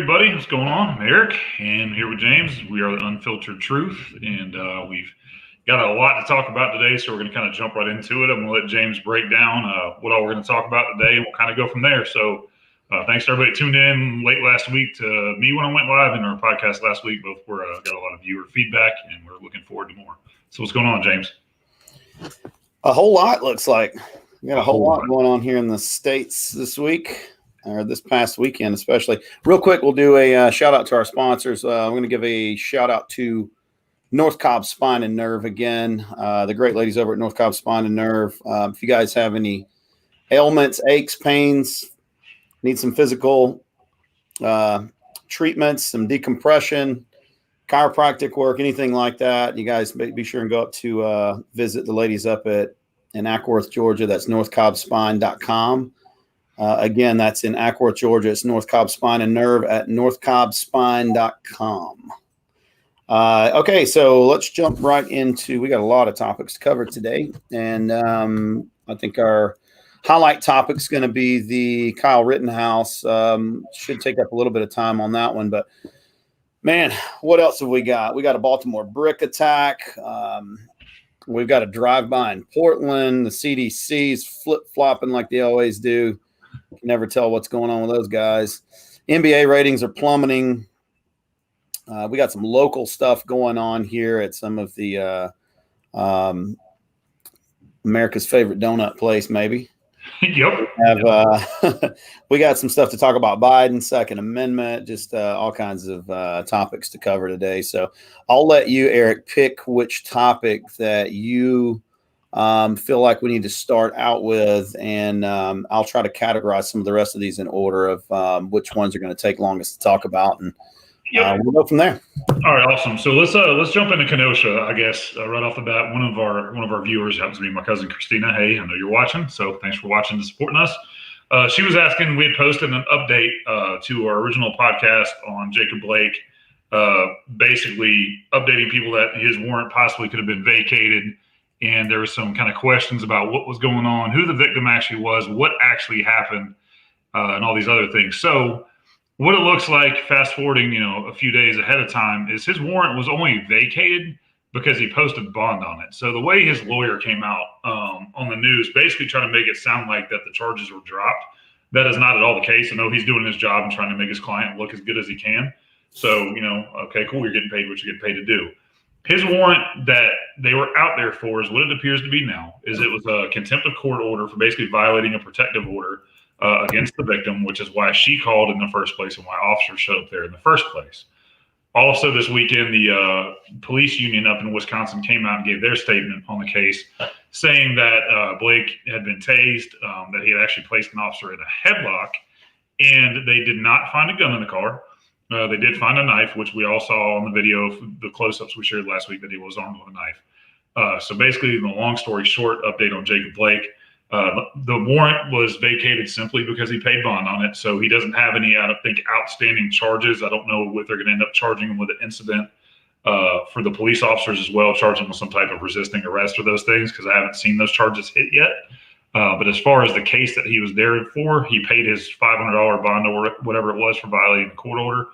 everybody. What's going on? I'm Eric, and I'm here with James. We are the Unfiltered Truth, and we've got a lot to talk about today, so we're going to kind of jump right into it. I'm going to let James break down what all we're going to talk about today, and we'll kind of go from there. So thanks to everybody that tuned in late last week to me when I went live and our podcast last week. Both were got a lot of viewer feedback, and we're looking forward to more. So what's going on, James? A whole lot, looks like. We got a whole lot going on here in the States this week. Or this past weekend, especially. Real quick, we'll do a shout out to our sponsors. I'm going to give a shout out to North Cobb Spine and Nerve again. The great ladies over at North Cobb Spine and Nerve. If you guys have any ailments, aches, pains, need some physical treatments, some decompression, chiropractic work, anything like that, you guys be sure and go up to visit the ladies up in Ackworth, Georgia. That's northcobbspine.com. Again, that's in Ackworth, Georgia. It's North Cobb Spine and Nerve at northcobbspine.com. Okay, so let's jump right into, we got a lot of topics to cover today. And I think our highlight topic is going to be the Kyle Rittenhouse. Should take up a little bit of time on that one. But, man, what else have we got? We got a Baltimore brick attack. We've got a drive-by in Portland. The CDC's flip-flopping like they always do. You can never tell what's going on with those guys. NBA ratings are plummeting. We got some local stuff going on here at some of the America's favorite donut place, maybe. Yep. We got some stuff to talk about Biden, Second Amendment, just all kinds of topics to cover today. So I'll let you, Eric, pick which topic that you feel like we need to start out with, and I'll try to categorize some of the rest of these in order of which ones are going to take longest to talk about, and we'll go from there. All right, awesome. So let's jump into Kenosha, I guess, right off the bat. One of our viewers happens to be my cousin Christina. Hey, I know you're watching, so thanks for watching and supporting us. She was asking, we had posted an update to our original podcast on Jacob Blake, basically updating people that his warrant possibly could have been vacated. And there were some kind of questions about what was going on, who the victim actually was, what actually happened, and all these other things. So what it looks like, fast forwarding, a few days ahead of time, is his warrant was only vacated because he posted bond on it. So the way his lawyer came out on the news, basically trying to make it sound like that the charges were dropped, that is not at all the case. I know he's doing his job and trying to make his client look as good as he can. So, okay, cool, you're getting paid what you get paid to do. His warrant that they were out there for is what it appears to be now, is it was a contempt of court order for basically violating a protective order against the victim, which is why she called in the first place and why officers showed up there in the first place. Also this weekend, the police union up in Wisconsin came out and gave their statement on the case, saying that Blake had been tased, that he had actually placed an officer in a headlock, and they did not find a gun in the car. They did find a knife, which we all saw on the video, the close-ups we shared last week, that he was armed with a knife. So basically, the long story short, update on Jacob Blake. The warrant was vacated simply because he paid bond on it. So he doesn't have any, I don't think, outstanding charges. I don't know if they're going to end up charging him with an incident for the police officers as well, charging him with some type of resisting arrest or those things, because I haven't seen those charges hit yet. But as far as the case that he was there for, he paid his $500 bond or whatever it was for violating the court order.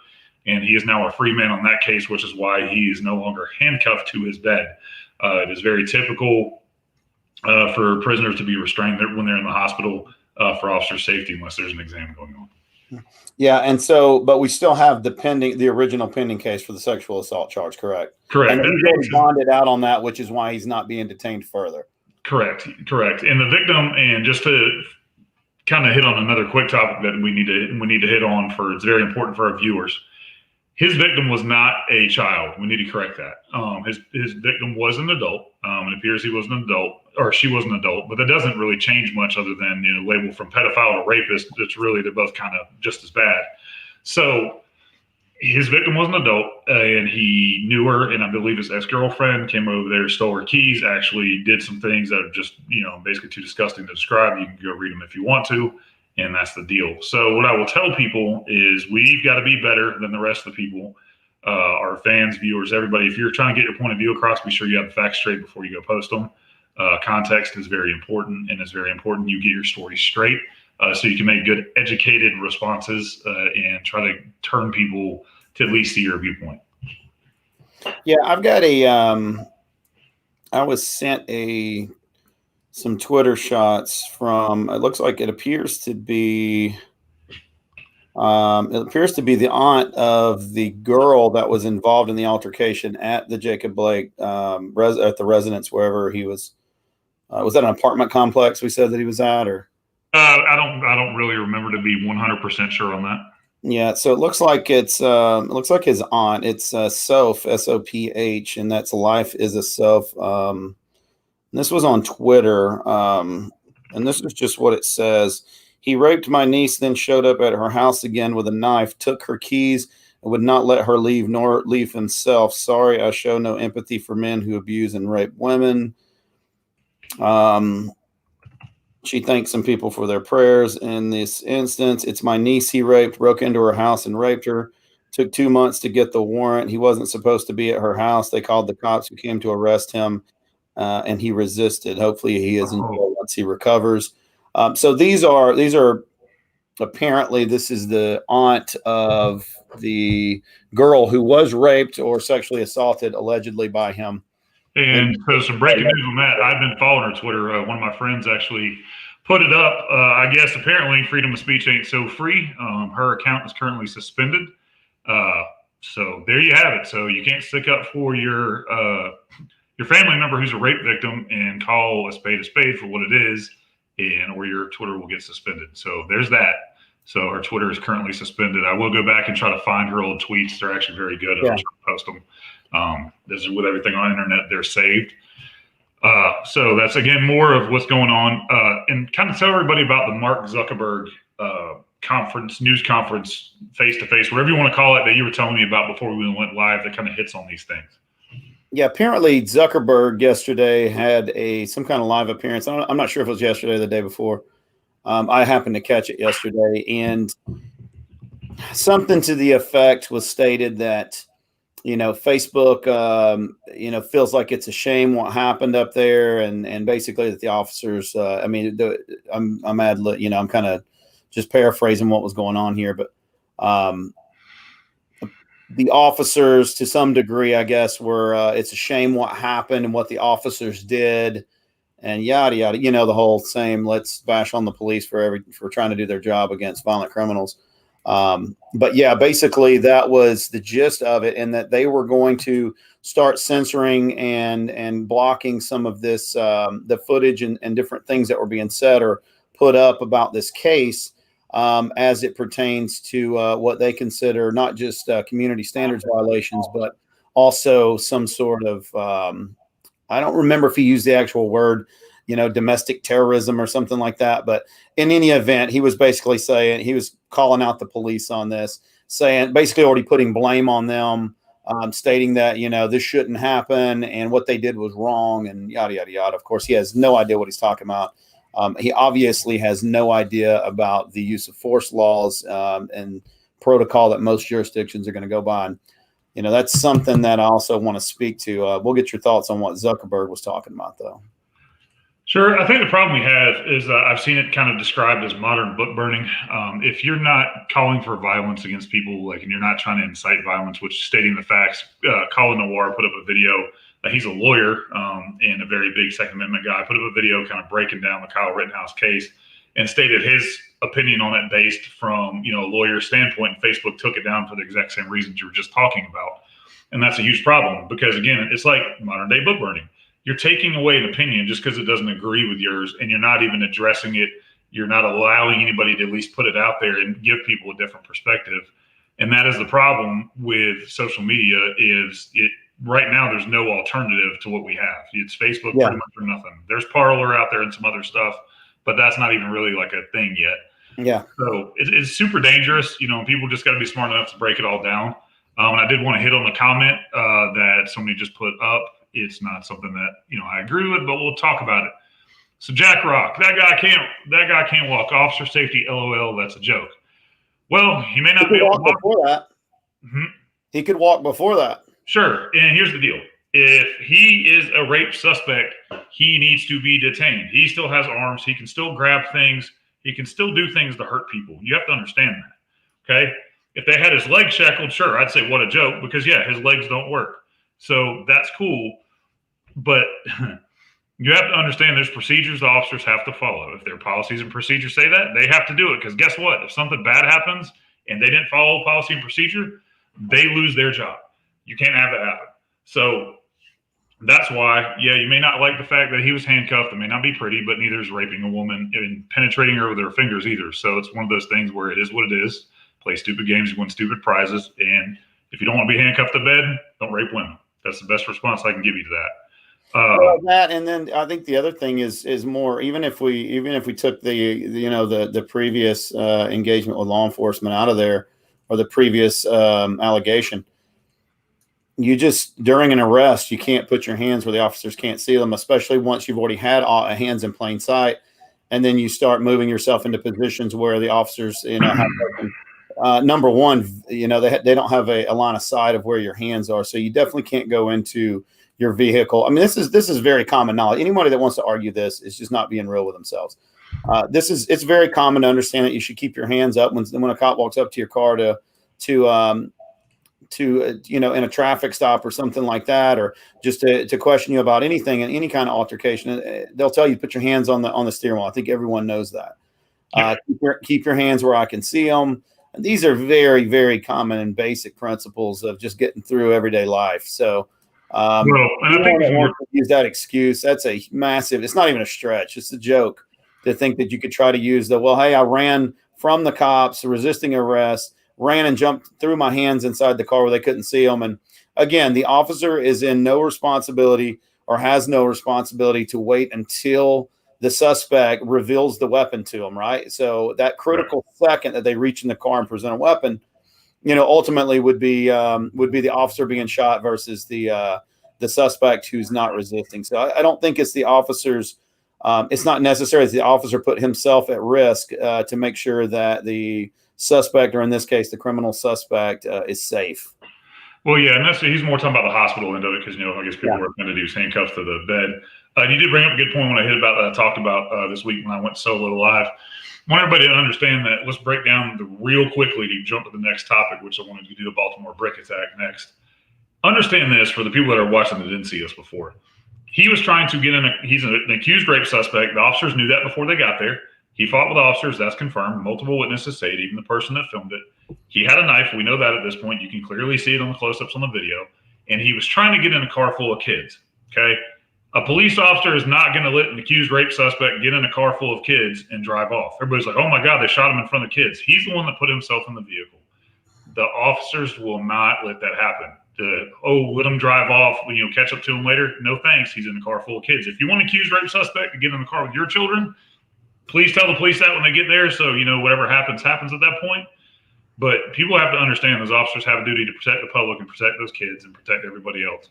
And he is now a free man on that case, which is why he is no longer handcuffed to his bed. It is very typical for prisoners to be restrained when they're in the hospital for officer safety, unless there's an exam going on. Yeah, and so, but we still have the original pending case for the sexual assault charge, correct? Correct. And he's bonded out on that, which is why he's not being detained further. Correct. And the victim, and just to kind of hit on another quick topic that we need to hit on, it's very important for our viewers. His victim was not a child. We need to correct that. His victim was an adult. It appears he was an adult, or she was an adult, but that doesn't really change much other than, label from pedophile to rapist. It's really, they're both kind of just as bad. So his victim was an adult, and he knew her, and I believe his ex-girlfriend came over there, stole her keys, actually did some things that are just, basically too disgusting to describe. You can go read them if you want to. And that's the deal. So what I will tell people is we've got to be better than the rest of the people, our fans, viewers, everybody. If you're trying to get your point of view across, be sure you have the facts straight before you go post them. Context is very important, and it's very important you get your story straight. so you can make good, educated responses and try to turn people to at least see your viewpoint. Yeah, I've got I was sent some Twitter shots from. It looks like it appears to be. It appears to be the aunt of the girl that was involved in the altercation at the Jacob Blake at the residence wherever he was. Was that an apartment complex we said that he was at, or? I don't really remember to be 100% sure on that. Yeah, so it looks like it looks like his aunt. It's Soph, Soph, and that's life is a Soph. This was on Twitter, and this is just what it says. He raped my niece, then showed up at her house again with a knife, took her keys, and would not let her leave, nor leave himself. Sorry, I show no empathy for men who abuse and rape women. She thanks some people for their prayers. In this instance, it's my niece he raped, broke into her house and raped her. Took 2 months to get the warrant. He wasn't supposed to be at her house. They called the cops who came to arrest him, and he resisted. Hopefully he is in jail once he recovers. So these are apparently this is the aunt of the girl who was raped or sexually assaulted allegedly by him. And so some breaking news on that. I've been following her Twitter. One of my friends actually put it up. I guess apparently freedom of speech ain't so free. Her account is currently suspended. So there you have it. So you can't stick up for your family member who's a rape victim and call a spade for what it is, or your Twitter will get suspended. So there's that. So her Twitter is currently suspended. I will go back and try to find her old tweets. They're actually very good. I'll try to post them. This is with everything on the internet, they're saved. So that's again more of what's going on, and kind of tell everybody about the Mark Zuckerberg news conference, face to face, whatever you want to call it, that you were telling me about before we went live. That kind of hits on these things. Yeah, apparently Zuckerberg yesterday had some kind of live appearance. I'm not sure if it was yesterday or the day before. I happened to catch it yesterday, and something to the effect was stated that, Facebook, feels like it's a shame what happened up there, and basically that the officers. I'm kind of just paraphrasing what was going on here, but the officers, to some degree, I guess, were it's a shame what happened and what the officers did, and yada yada. The whole same. Let's bash on the police for trying to do their job against violent criminals. But yeah, basically that was the gist of it, and that they were going to start censoring and blocking some of this, the footage and different things that were being said or put up about this case, as it pertains to what they consider not just community standards violations, but also some sort of, I don't remember if he used the actual word, domestic terrorism or something like that. But in any event, he was basically saying, he was calling out the police on this, saying basically already putting blame on them, stating that, this shouldn't happen and what they did was wrong and yada, yada, yada. Of course, he has no idea what he's talking about. He obviously has no idea about the use of force laws and protocol that most jurisdictions are going to go by. And, that's something that I also want to speak to. We'll get your thoughts on what Zuckerberg was talking about, though. Sure. I think the problem we have is I've seen it kind of described as modern book burning. If you're not calling for violence against people, and you're not trying to incite violence, which stating the facts, Colin Noir put up a video. He's a lawyer and a very big Second Amendment guy. Put up a video kind of breaking down the Kyle Rittenhouse case and stated his opinion on it based from, a lawyer's standpoint. And Facebook took it down for the exact same reasons you were just talking about. And that's a huge problem because, again, it's like modern day book burning. You're taking away an opinion just because it doesn't agree with yours, and you're not even addressing it. You're not allowing anybody to at least put it out there and give people a different perspective. And that is the problem with social media is right now there's no alternative to what we have. It's Facebook pretty much or nothing. There's Parler out there and some other stuff, but that's not even really like a thing yet. Yeah. So it's super dangerous. People just got to be smart enough to break it all down. And I did want to hit on the comment that somebody just put up. It's not something that, I agree with, but we'll talk about it. So Jack Rock, that guy can't walk. Officer safety, LOL, that's a joke. Well, he may not be able to walk before that. Mm-hmm. He could walk before that. Sure. And here's the deal. If he is a rape suspect, he needs to be detained. He still has arms. He can still grab things. he can still do things to hurt people. You have to understand that. Okay. If they had his legs shackled, sure, I'd say what a joke, because yeah, his legs don't work. So that's cool. But you have to understand there's procedures the officers have to follow. If their policies and procedures say that, they have to do it. Because guess what? If something bad happens and they didn't follow policy and procedure, they lose their job. You can't have that happen. So that's why, yeah, you may not like the fact that he was handcuffed. It may not be pretty, but neither is raping a woman and penetrating her with their fingers either. So it's one of those things where it is what it is. Play stupid games, you win stupid prizes. And if you don't want to be handcuffed to bed, don't rape women. That's the best response I can give you to that. Well, that, and then I think the other thing is more, even if we took the previous engagement with law enforcement out of there, or the previous allegation, you just, during an arrest, you can't put your hands where the officers can't see them, especially once you've already had hands in plain sight, and then you start moving yourself into positions where the officers, have number one, they don't have a line of sight of where your hands are, so you definitely can't go into your vehicle. I mean, this is very common knowledge. Anybody that wants to argue this is just not being real with themselves. It's very common to understand that you should keep your hands up when a cop walks up to your car to in a traffic stop or something like that, or just to question you about anything and any kind of altercation. They'll tell you to put your hands on the steering wheel. I think everyone knows that. Keep your hands where I can see them. And these are very, very common and basic principles of just getting through everyday life. So, and I think use that excuse. That's a massive. It's not even a stretch. It's a joke to think that you could try to use hey, I ran from the cops, resisting arrest, ran and jumped, threw my hands inside the car where they couldn't see them. And again, the officer is in no responsibility, or has no responsibility, to wait until the suspect reveals the weapon to him. Right. So that critical second that they reach in the car and present a weapon, ultimately would be the officer being shot versus the suspect who's not resisting. So I don't think it's the officer's. It's not necessary that the officer put himself at risk to make sure that the suspect, or in this case, the criminal suspect, is safe. Well, yeah, and he's more talking about the hospital end of it, because I guess people were going to do handcuffs to the bed. You did bring up a good point when I hit about that I talked about this week when I went solo live. I want everybody to understand that. Let's break down real quickly to jump to the next topic, which I wanted to do the Baltimore brick attack next. Understand this for the people that are watching that didn't see us before. He was trying to he's an accused rape suspect. The officers knew that before they got there. He fought with officers. That's confirmed. Multiple witnesses say it, even the person that filmed it. He had a knife. We know that at this point. You can clearly see it on the close-ups on the video. And he was trying to get in a car full of kids. Okay? A police officer is not going to let an accused rape suspect get in a car full of kids and drive off. Everybody's like, oh my God, they shot him in front of kids. He's the one that put himself in the vehicle. The officers will not let that happen. Let him drive off, catch up to him later. No thanks. He's in a car full of kids. If you want an accused rape suspect to get in the car with your children, please tell the police that when they get there, so whatever happens at that point. But people have to understand those officers have a duty to protect the public and protect those kids and protect everybody else.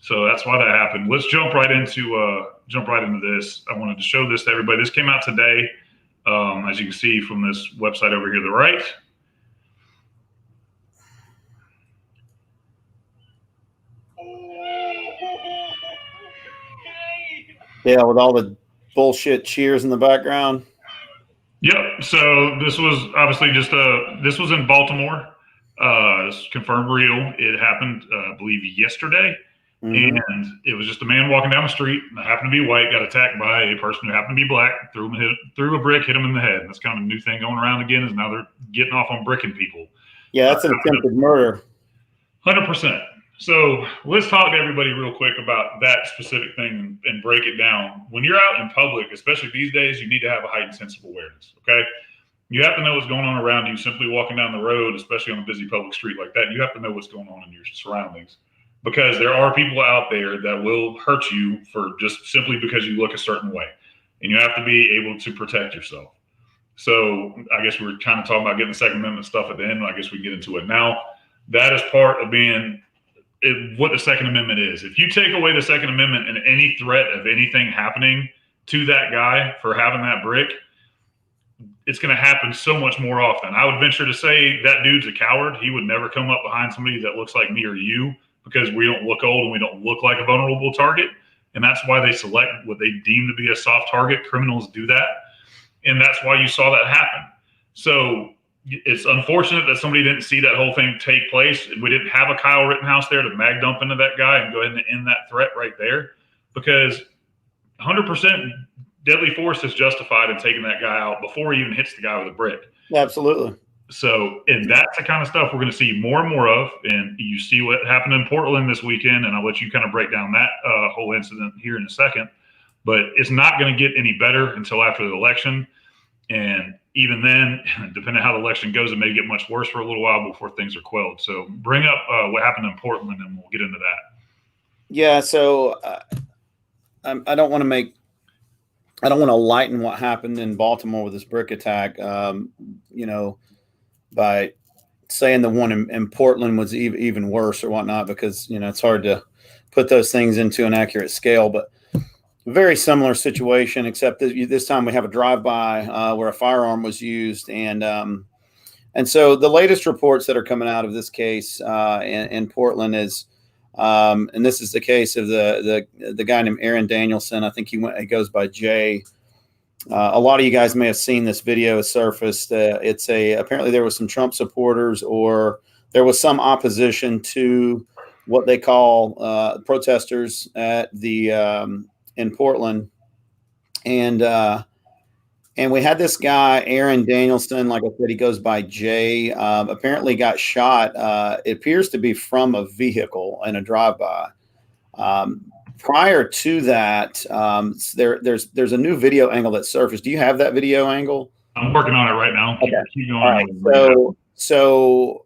So that's why that happened. Let's jump right into this. I wanted to show this to everybody. This came out today, as you can see from this website over here to the right. Yeah, with all the bullshit cheers in the background. Yep. So this was obviously this was in Baltimore. It's confirmed real. It happened, I believe, yesterday. Mm-hmm. And it was just a man walking down the street, happened to be white, got attacked by a person who happened to be black, threw a brick, hit him in the head. And that's kind of a new thing going around again, is now they're getting off on bricking people. Yeah, that's an attempted murder. 100%. So let's talk to everybody real quick about that specific thing and break it down. When you're out in public, especially these days, you need to have a heightened sense of awareness, okay? You have to know what's going on around you. Simply walking down the road, especially on a busy public street like that, you have to know what's going on in your surroundings, because there are people out there that will hurt you for just simply because you look a certain way, and you have to be able to protect yourself. So I guess we're kind of talking about getting the Second Amendment stuff at the end. I guess we can get into it now. That is part of being what the Second Amendment is. If you take away the Second Amendment and any threat of anything happening to that guy for having that brick, it's going to happen so much more often. I would venture to say that dude's a coward. He would never come up behind somebody that looks like me or you, because we don't look old and we don't look like a vulnerable target. And that's why they select what they deem to be a soft target. Criminals do that. and that's why you saw that happen. So it's unfortunate that somebody didn't see that whole thing take place. We didn't have a Kyle Rittenhouse there to mag dump into that guy and go ahead and end that threat right there, because 100% deadly force is justified in taking that guy out before he even hits the guy with a brick. Absolutely. So, and that's the kind of stuff we're going to see more and more of. And you see what happened in Portland this weekend, and I'll let you kind of break down that whole incident here in a second. But it's not going to get any better until after the election. And even then, depending on how the election goes, it may get much worse for a little while before things are quelled. So bring up what happened in Portland, and we'll get into that. Yeah. So I don't want to lighten what happened in Baltimore with this brick attack, by saying the one in Portland was even worse or whatnot, because, it's hard to put those things into an accurate scale, but very similar situation, except that this time we have a drive-by where a firearm was used. And so the latest reports that are coming out of this case in Portland is, and this is the case of the guy named Aaron Danielson. I think he goes by Jay. A lot of you guys may have seen this video surfaced. Apparently there was some Trump supporters, or there was some opposition to what they call protesters at in Portland, and we had this guy Aaron Danielson. Like I said, he goes by Jay. Apparently got shot. It appears to be from a vehicle in a drive-by. Prior to that, there's a new video angle that surfaced. Do you have that video angle? I'm working on it right now. Okay. Keep going. All right. So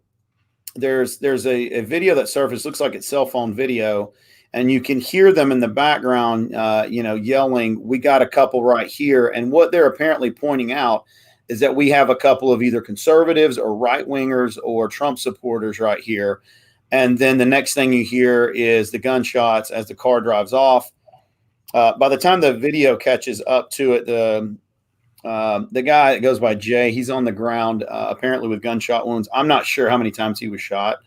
there's a video that surfaced. Looks like it's cell phone video, and you can hear them in the background, yelling, "We got a couple right here." And what they're apparently pointing out is that we have a couple of either conservatives or right wingers or Trump supporters right here. And then the next thing you hear is the gunshots as the car drives off. By the time the video catches up to it, the guy that goes by Jay, he's on the ground, apparently with gunshot wounds. I'm not sure how many times he was shot.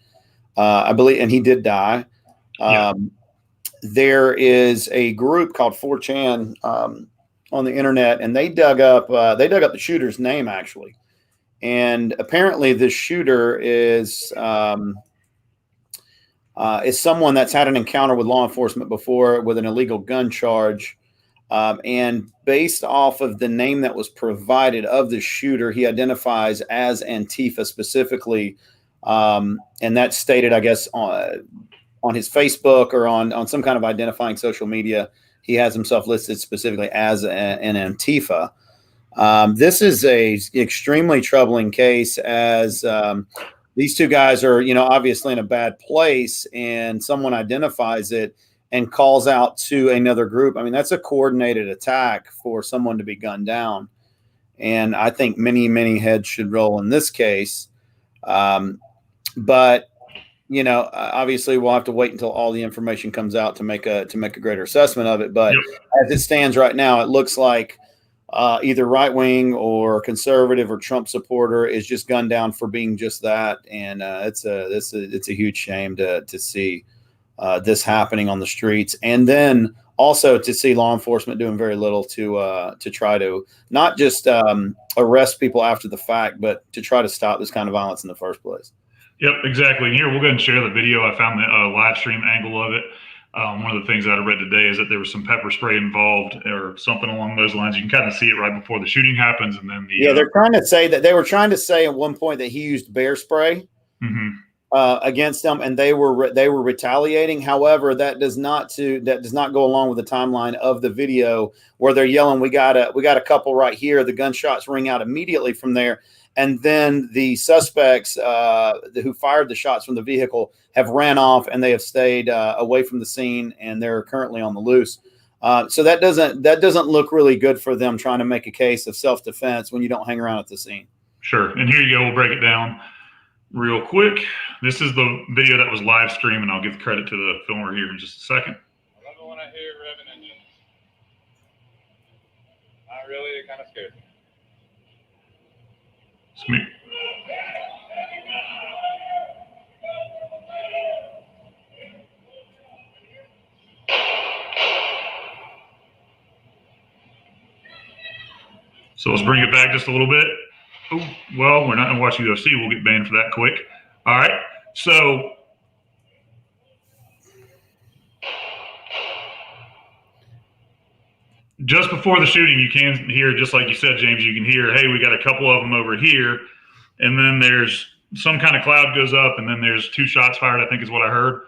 I believe, and he did die. There is a group called 4chan on the internet, and they dug up the shooter's name, actually. And apparently the shooter is someone that's had an encounter with law enforcement before with an illegal gun charge. And based off of the name that was provided of the shooter, he identifies as Antifa specifically. And that's stated, I guess, on his Facebook or on some kind of identifying social media. He has himself listed specifically as an Antifa. This is a extremely troubling case, as these two guys are, obviously in a bad place, and someone identifies it and calls out to another group. I mean, that's a coordinated attack for someone to be gunned down. And I think many, many heads should roll in this case. But, obviously we'll have to wait until all the information comes out to make a greater assessment of it. But as it stands right now, it looks like either right wing or conservative or Trump supporter is just gunned down for being just that, and it's a huge shame to see this happening on the streets, and then also to see law enforcement doing very little to try to not just arrest people after the fact, but to try to stop this kind of violence in the first place. Yep, exactly. And here we'll go and share the video. I found the live stream angle of it. One of the things that I read today is that there was some pepper spray involved or something along those lines. You can kind of see it right before the shooting happens. And then they're trying to say that they were trying to say at one point that he used bear spray against them, and they were retaliating. However, that does not go along with the timeline of the video where they're yelling, we got a couple right here. The gunshots ring out immediately from there. And then the suspects who fired the shots from the vehicle have ran off, and they have stayed away from the scene, and they're currently on the loose. So that doesn't look really good for them trying to make a case of self-defense when you don't hang around at the scene. Sure. And here you go. We'll break it down real quick. This is the video that was live streamed, and I'll give credit to the filmer here in just a second. I love it when I hear revving engines. Not really. It kind of scares me. It's me. So let's bring it back just a little bit. Oh, well, we're not going to watch UFC. We'll get banned for that quick. All right. So just before the shooting, you can hear, just like you said, James, you can hear, hey, we got a couple of them over here. And then there's some kind of cloud goes up, and then there's 2 shots fired, I think is what I heard.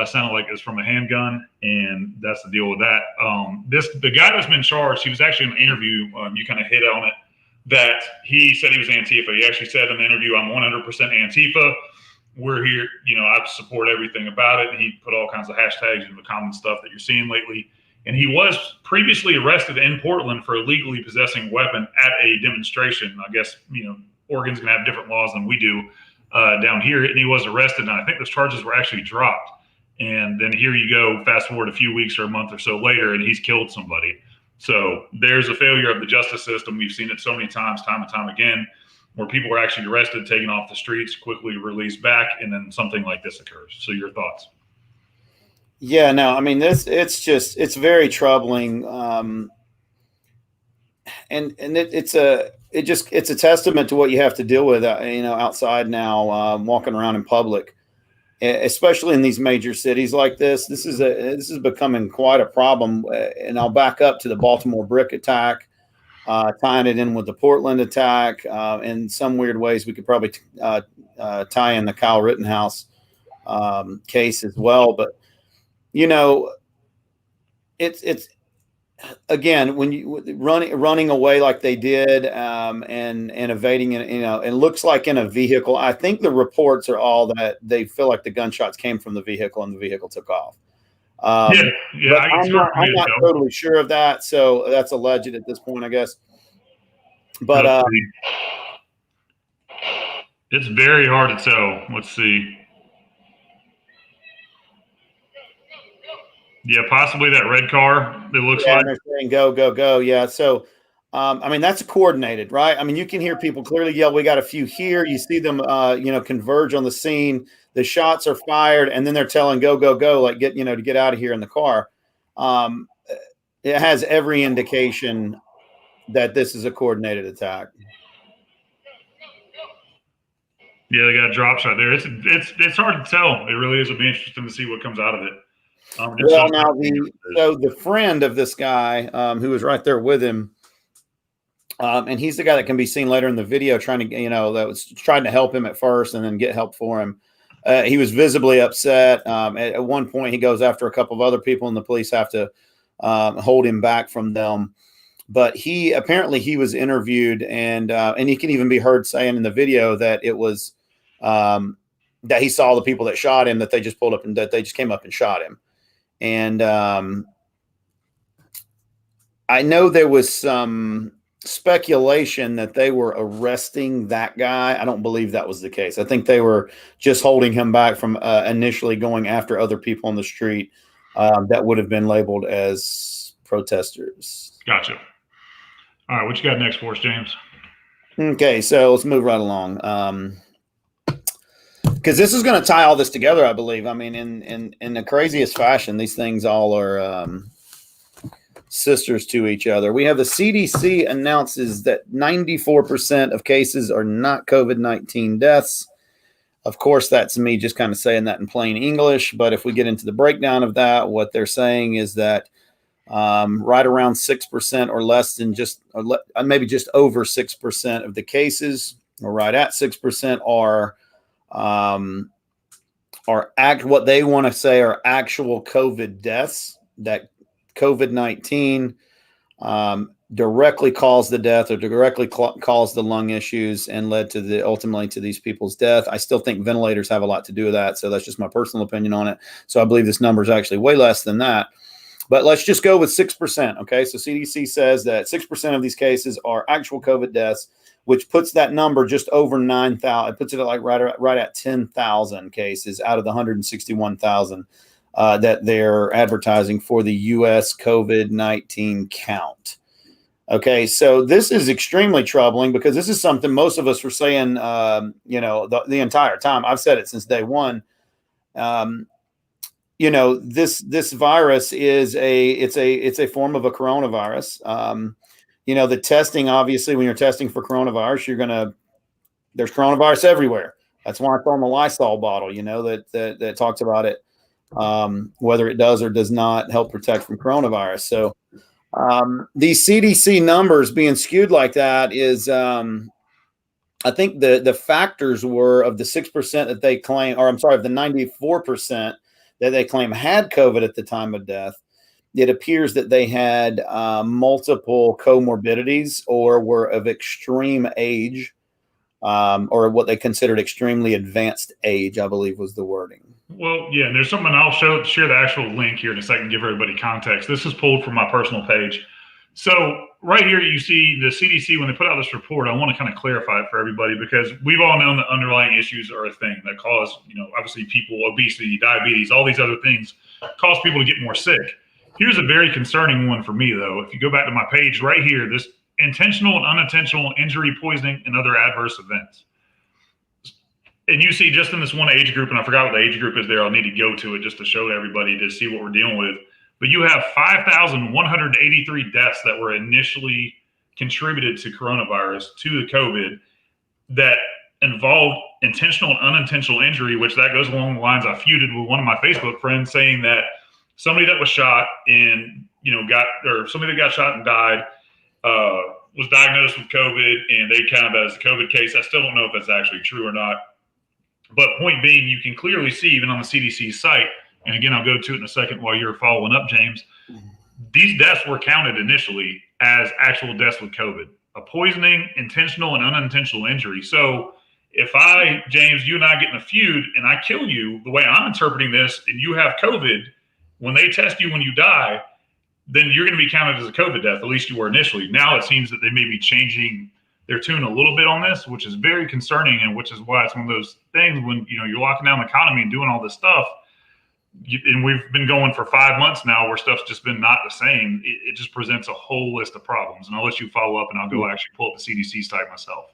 Sounded like it's from a handgun, and that's the deal with that. The guy that's been charged, he was actually in an interview. You kind of hit on it, that he said he was Antifa. He actually said in the interview, I'm 100% Antifa. We're here, I support everything about it. And he put all kinds of hashtags and the common stuff that you're seeing lately. And he was previously arrested in Portland for illegally possessing a weapon at a demonstration. I guess, Oregon's going to have different laws than we do down here. And he was arrested. And I think those charges were actually dropped. And then here you go, fast forward a few weeks or a month or so later, and he's killed somebody. So there's a failure of the justice system. We've seen it so many times, time and time again, where people are actually arrested, taken off the streets, quickly released back, and then something like this occurs. So your thoughts? Yeah, no, I mean, it's very troubling. It's a testament to what you have to deal with, outside now, walking around in public, especially in these major cities like this. This is becoming quite a problem. And I'll back up to the Baltimore brick attack, tying it in with the Portland attack. In some weird ways, we could probably tie in the Kyle Rittenhouse case as well. But it's again, when you running away like they did, and evading it, it looks like in a vehicle. I think the reports are all that they feel like the gunshots came from the vehicle and the vehicle took off. Yeah, I'm not totally sure of that, so that's alleged at this point, I guess. But it's very hard to tell. Let's see. Yeah, possibly that red car. It looks like they're saying go, go, go. Yeah. So, I mean, that's coordinated, right? I mean, you can hear people clearly yell, "We got a few here." You see them, converge on the scene. The shots are fired, and then they're telling go, go, go, like to get out of here in the car. It has every indication that this is a coordinated attack. Yeah, they got a drop shot there. It's hard to tell. It really is. It'll be interesting to see what comes out of it. Well, now the friend of this guy, who was right there with him, and he's the guy that can be seen later in the video trying to help him at first and then get help for him. He was visibly upset. At one point, he goes after a couple of other people, and the police have to hold him back from them. But he was interviewed, and he can even be heard saying in the video that it was that he saw the people that shot him, that they just pulled up and that they just came up and shot him. And I know there was some speculation that they were arresting that guy. I don't believe that was the case. I think they were just holding him back from initially going after other people on the street that would have been labeled as protesters. Gotcha. All right, what you got next for us, James? Okay, so let's move right along. Because this is going to tie all this together, I believe. I mean, in the craziest fashion, these things all are sisters to each other. We have the CDC announces that 94% of cases are not COVID-19 deaths. Of course, that's me just kind of saying that in plain English. But if we get into the breakdown of that, what they're saying is that right around 6% or less than maybe just over 6% of the cases, or right at 6%, are what they want to say are actual COVID deaths, that COVID-19 directly caused the death or directly caused the lung issues and led to ultimately to these people's death. I still think ventilators have a lot to do with that. So that's just my personal opinion on it. So I believe this number is actually way less than that. But let's just go with 6%. Okay. So CDC says that 6% of these cases are actual COVID deaths, which puts that number just over 9,000. It puts it at like right at 10,000 cases out of the 161,000 that they're advertising for the U.S. COVID-19 count. Okay, so this is extremely troubling because this is something most of us were saying, the entire time. I've said it since day one. This virus is a form of a coronavirus. the testing, obviously, when you're testing for coronavirus, there's coronavirus everywhere. That's why it's on the Lysol bottle, that talks about it, whether it does or does not help protect from coronavirus. So these CDC numbers being skewed like that is, I think the factors were of the 6% that they claim, or I'm sorry, of the 94% that they claim had COVID at the time of death. It appears that they had multiple comorbidities or were of extreme age, or what they considered extremely advanced age, I believe was the wording. Well, yeah, and there's something I'll share the actual link here in a second, give everybody context. This is pulled from my personal page. So right here, you see the CDC, when they put out this report, I want to kind of clarify it for everybody because we've all known that underlying issues are a thing that cause, obviously people, obesity, diabetes, all these other things cause people to get more sick. Here's a very concerning one for me, though. If you go back to my page right here, this intentional and unintentional injury, poisoning, and other adverse events. And you see just in this one age group, and I forgot what the age group is there. I'll need to go to it just to show everybody to see what we're dealing with. But you have 5,183 deaths that were initially contributed to coronavirus, to the COVID, that involved intentional and unintentional injury, which that goes along the lines I feuded with one of my Facebook friends saying that somebody that was shot and, somebody that got shot and died was diagnosed with COVID and they count that as a COVID case. I still don't know if that's actually true or not. But point being, you can clearly see even on the CDC site, and again, I'll go to it in a second while you're following up, James, these deaths were counted initially as actual deaths with COVID, a poisoning, intentional and unintentional injury. So if James, you and I get in a feud and I kill you, the way I'm interpreting this, and you have COVID, when they test you when you die, then you're going to be counted as a COVID death, at least you were initially. Now it seems that they may be changing their tune a little bit on this, which is very concerning, and which is why it's one of those things when you're locking down the economy and doing all this stuff. And we've been going for 5 months now where stuff's just been not the same. It just presents a whole list of problems. And I'll let you follow up and I'll go actually pull up the CDC site myself.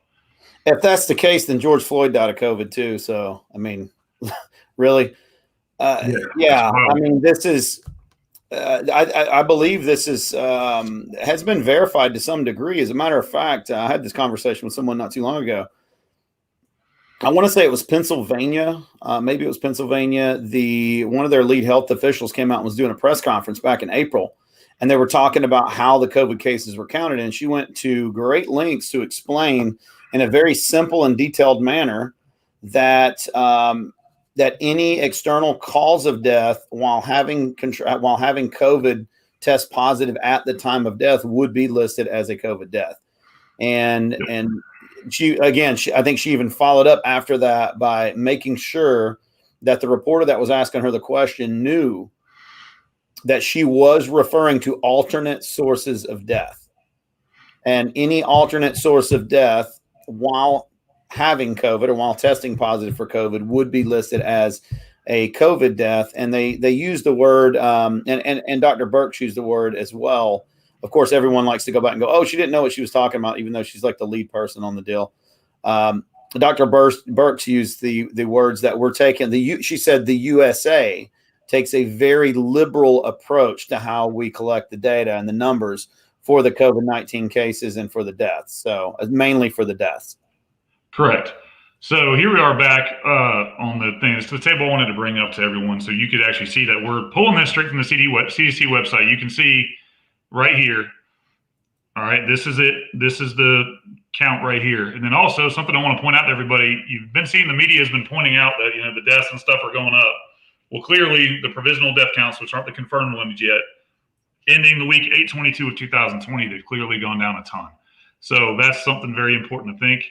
If that's the case, then George Floyd died of COVID too. So, I mean, really? Yeah. I mean, this is, I believe this is, has been verified to some degree. As a matter of fact, I had this conversation with someone not too long ago. I want to say it was Pennsylvania. Maybe it was Pennsylvania. One of their lead health officials came out and was doing a press conference back in April, and they were talking about how the COVID cases were counted. And she went to great lengths to explain in a very simple and detailed manner that that any external cause of death while having COVID test positive at the time of death would be listed as a COVID death. And I think she even followed up after that by making sure that the reporter that was asking her the question knew that she was referring to alternate sources of death, and any alternate source of death while having COVID or while testing positive for COVID would be listed as a COVID death. And they used the word, and Dr. Birx used the word as well. Of course, everyone likes to go back and go, oh, she didn't know what she was talking about, even though she's like the lead person on the deal. Dr. Birx used the words that were taken. She said the USA takes a very liberal approach to how we collect the data and the numbers for the COVID-19 cases and for the deaths. So mainly for the deaths. Correct. So here we are back on the thing. It's the table I wanted to bring up to everyone so you could actually see that we're pulling this straight from the CDC website. You can see right here. All right, this is it. This is the count right here. And then also something I want to point out to everybody, you've been seeing the media has been pointing out that, the deaths and stuff are going up. Well, clearly the provisional death counts, which aren't the confirmed ones yet, ending the week 8/22 of 2020, they've clearly gone down a ton. So that's something very important to think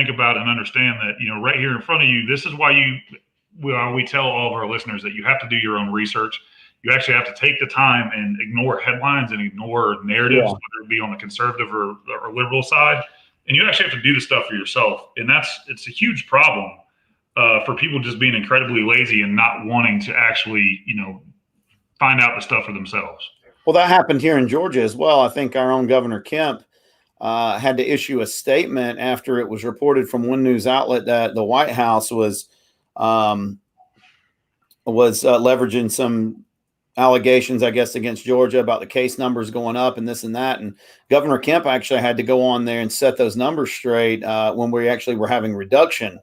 about and understand that, right here in front of you, this is why we tell all of our listeners that you have to do your own research. You actually have to take the time and ignore headlines and ignore narratives, whether it be on the conservative or liberal side. And you actually have to do the stuff for yourself. And it's a huge problem for people just being incredibly lazy and not wanting to actually, find out the stuff for themselves. Well, that happened here in Georgia as well. I think our own Governor Kemp had to issue a statement after it was reported from one news outlet that the White House was leveraging some allegations, I guess, against Georgia about the case numbers going up and this and that. And Governor Kemp actually had to go on there and set those numbers straight when we actually were having reduction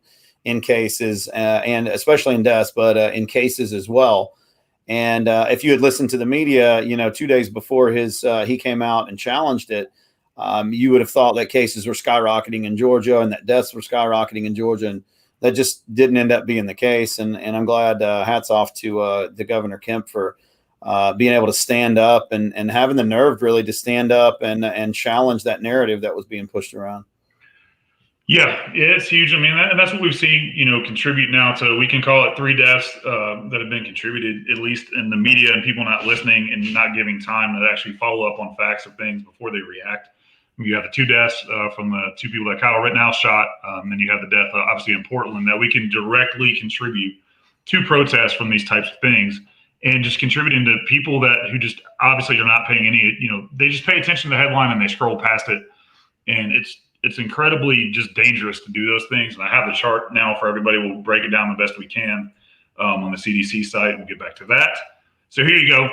in cases and especially in deaths, but in cases as well. And if you had listened to the media, 2 days before he came out and challenged it, you would have thought that cases were skyrocketing in Georgia and that deaths were skyrocketing in Georgia. And that just didn't end up being the case. And I'm glad, hats off to the Governor Kemp for being able to stand up and having the nerve really to stand up and challenge that narrative that was being pushed around. Yeah, it's huge. I mean, and that's what we've seen, contribute now to, we can call it 3 deaths that have been contributed, at least in the media, and people not listening and not giving time to actually follow up on facts of things before they react. You have the 2 deaths from the 2 people that Kyle Rittenhouse shot. Then you have the death, obviously, in Portland, that we can directly contribute to protests from these types of things, and just contributing to people who just obviously are not paying any, they just pay attention to the headline and they scroll past it. And it's incredibly just dangerous to do those things. And I have the chart now for everybody. We'll break it down the best we can on the CDC site. We'll get back to that. So here you go.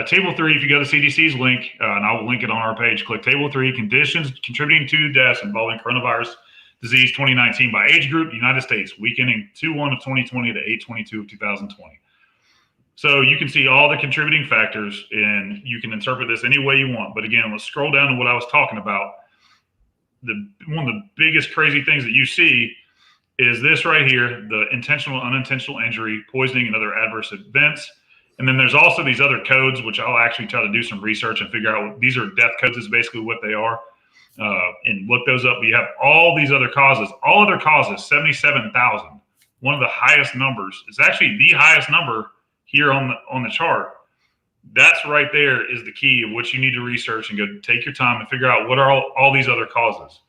Table 3, if you go to CDC's link, and I will link it on our page, click Table 3, conditions contributing to deaths involving coronavirus disease 2019 by age group, United States, week ending 2/1 of 2020 to 8/22 of 2020. So you can see all the contributing factors, and you can interpret this any way you want. But again, let's scroll down to what I was talking about. One of the biggest crazy things that you see is this right here, the intentional, unintentional injury, poisoning, and other adverse events. And then there's also these other codes, which I'll actually try to do some research and figure out. These are death codes is basically what they are. And look those up. You have all these other causes, 77,000. One of the highest numbers. It's actually the highest number here on the chart. That's right there is the key of what you need to research and go take your time and figure out what are all these other causes.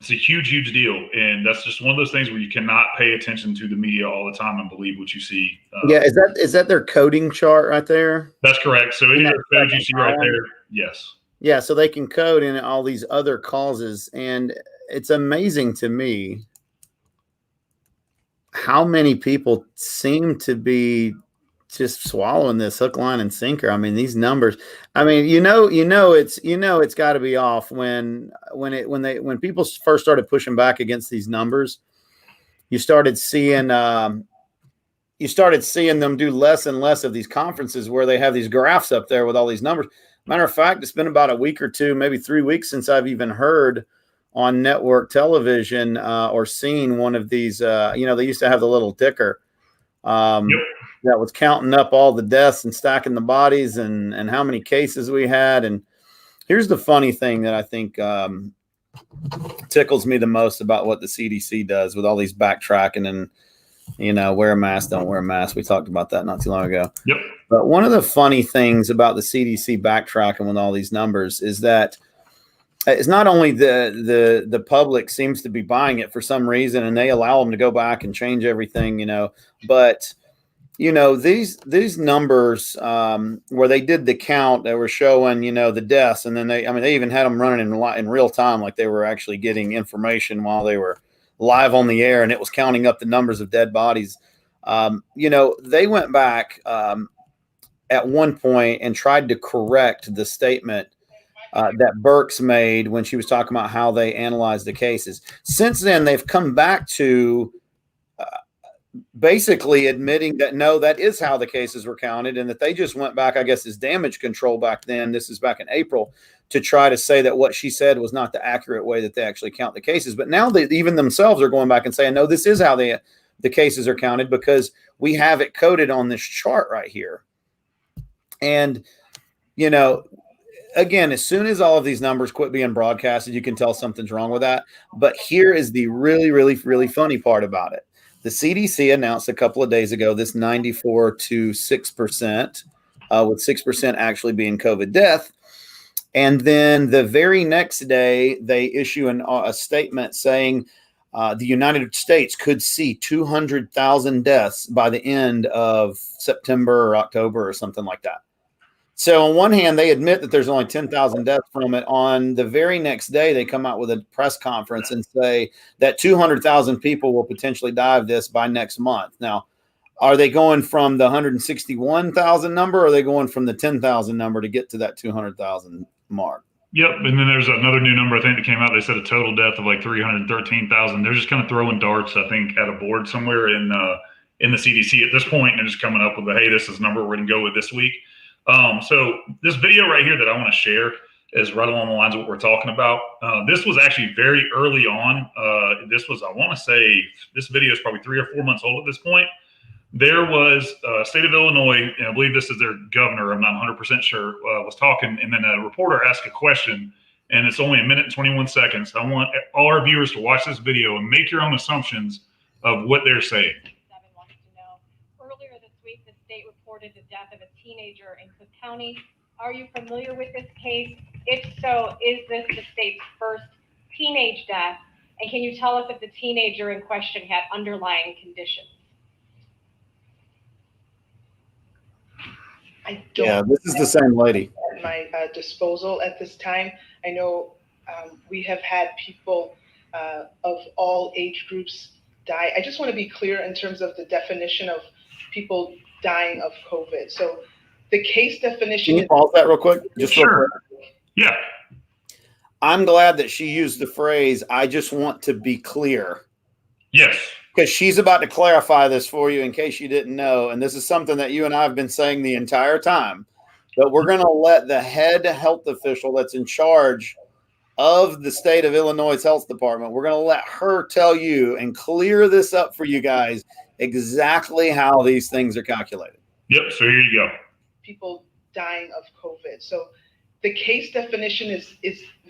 It's a huge, huge deal. And that's just one of those things where you cannot pay attention to the media all the time and believe what you see. Yeah. Is that their coding chart right there? That's correct. So any of the codes you see right there, yes. Yeah. So they can code in all these other causes. And it's amazing to me how many people seem to be just swallowing this hook, line, and sinker. I mean, these numbers. I mean, it's got to be off when people first started pushing back against these numbers. You started seeing them do less and less of these conferences where they have these graphs up there with all these numbers. Matter of fact, it's been about a week or 2, maybe 3 weeks since I've even heard on network television or seen one of these. They used to have the little ticker. That was counting up all the deaths and stacking the bodies and how many cases we had. And here's the funny thing that I think tickles me the most about what the CDC does with all these backtracking and, wear a mask, don't wear a mask. We talked about that not too long ago. Yep. But one of the funny things about the CDC backtracking with all these numbers is that it's not only the public seems to be buying it for some reason, and they allow them to go back and change everything, but these numbers where they did the count, they were showing, the deaths, and then they even had them running in real time, like they were actually getting information while they were live on the air, and it was counting up the numbers of dead bodies. They went back at one point and tried to correct the statement that Burks made when she was talking about how they analyzed the cases. Since then, they've come back to basically admitting that, no, that is how the cases were counted, and that they just went back, I guess, as damage control back then. This is back in April, to try to say that what she said was not the accurate way that they actually count the cases. But now they even themselves are going back and saying, no, this is how the cases are counted, because we have it coded on this chart right here. And, again, as soon as all of these numbers quit being broadcasted, you can tell something's wrong with that. But here is the really, really, really funny part about it. The CDC announced a couple of days ago this 94 to 6%, with 6% actually being COVID death. And then the very next day, they issue a statement saying the United States could see 200,000 deaths by the end of September or October or something like that. So on one hand, they admit that there's only 10,000 deaths from it. On the very next day, they come out with a press conference and say that 200,000 people will potentially die of this by next month. Now, Are they going from the 161,000 number, or are they going from the 10,000 number to get to that 200,000 mark? Yep, and then there's another new number I think that came out. They said a total death of like 313,000. They're just kind of throwing darts, I think, at a board somewhere in the CDC at this point, and they're just coming up with hey, this is the number we're going to go with this week. So this video right here that I want to share is right along the lines of what we're talking about. This was actually very early on. This was, I want to say, this video is probably 3 or 4 months old at this point. There was state of Illinois, and I believe this is their governor, I'm not 100% sure, was talking, and then a reporter asked a question, and it's only 1 minute and 21 seconds. I want all our viewers to watch this video and make your own assumptions of what they're saying. Wanted to know, earlier this week, the state reported the death of a teenager in Cook County. Are you familiar with this case? If so, is this the state's first teenage death? And can you tell us if the teenager in question had underlying conditions? I don't. Yeah, this is the same lady. At my disposal at this time. I know we have had people of all age groups die. I just want to be clear in terms of the definition of people dying of COVID. So the case definition. Can you pause that real quick? Just Sure. real quick. Yeah. I'm glad that she used the phrase, I just want to be clear. Yes. Because she's about to clarify this for you in case you didn't know. And this is something that you and I have been saying the entire time. But we're going to let the head health official that's in charge of the state of Illinois' health department, we're going to let her tell you and clear this up for you guys exactly how these things are calculated. Yep. So here you go. People dying of COVID. So the case definition is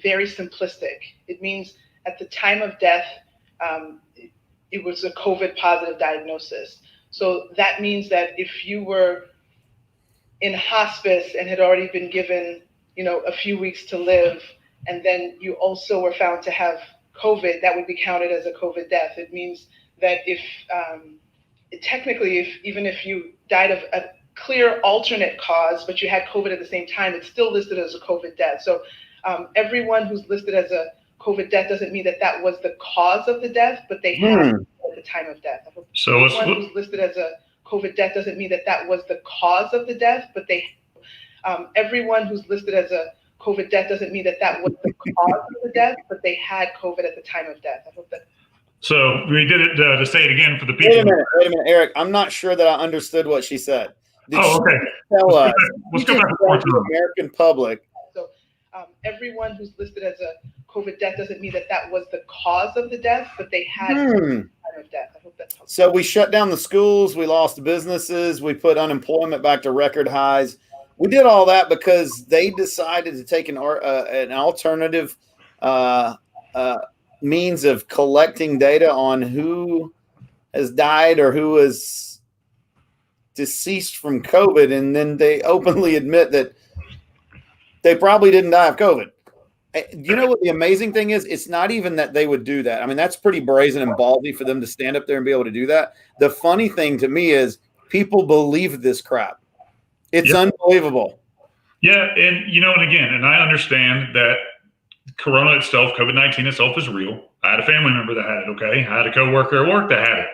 very simplistic. It means at the time of death, it was a COVID positive diagnosis. So that means that if you were in hospice and had already been given, a few weeks to live, and then you also were found to have COVID, that would be counted as a COVID death. It means that even if you died of a clear alternate cause, but you had COVID at the same time, it's still listed as a COVID death. So everyone who's listed as a COVID death doesn't mean that was the cause of the death, but they had at the time of death. So everyone who's listed as a COVID death doesn't mean that was the cause of the death, but everyone who's listed as a COVID death doesn't mean that was the cause of the death, but they had COVID at the time of death. I hope that. So we did it to say it again for the people. Wait a minute, Eric. I'm not sure that I understood what she said. Did okay. She tell us? Let's go back to the American public. So everyone who's listed as a COVID death doesn't mean that was the cause of the death, but they had COVID at the time of death. I hope that's helpful. So we shut down the schools. We lost businesses. We put unemployment back to record highs. We did all that because they decided to take an alternative means of collecting data on who has died or who is deceased from COVID, and then they openly admit that they probably didn't die of COVID. You know what the amazing thing is? It's not even that they would do that. I mean, that's pretty brazen and ballsy for them to stand up there and be able to do that. The funny thing to me is people believe this crap. It's unbelievable. Yeah, and again, and I understand that Corona itself, COVID-19 itself is real. I had a family member that had it, okay? I had a coworker at work that had it.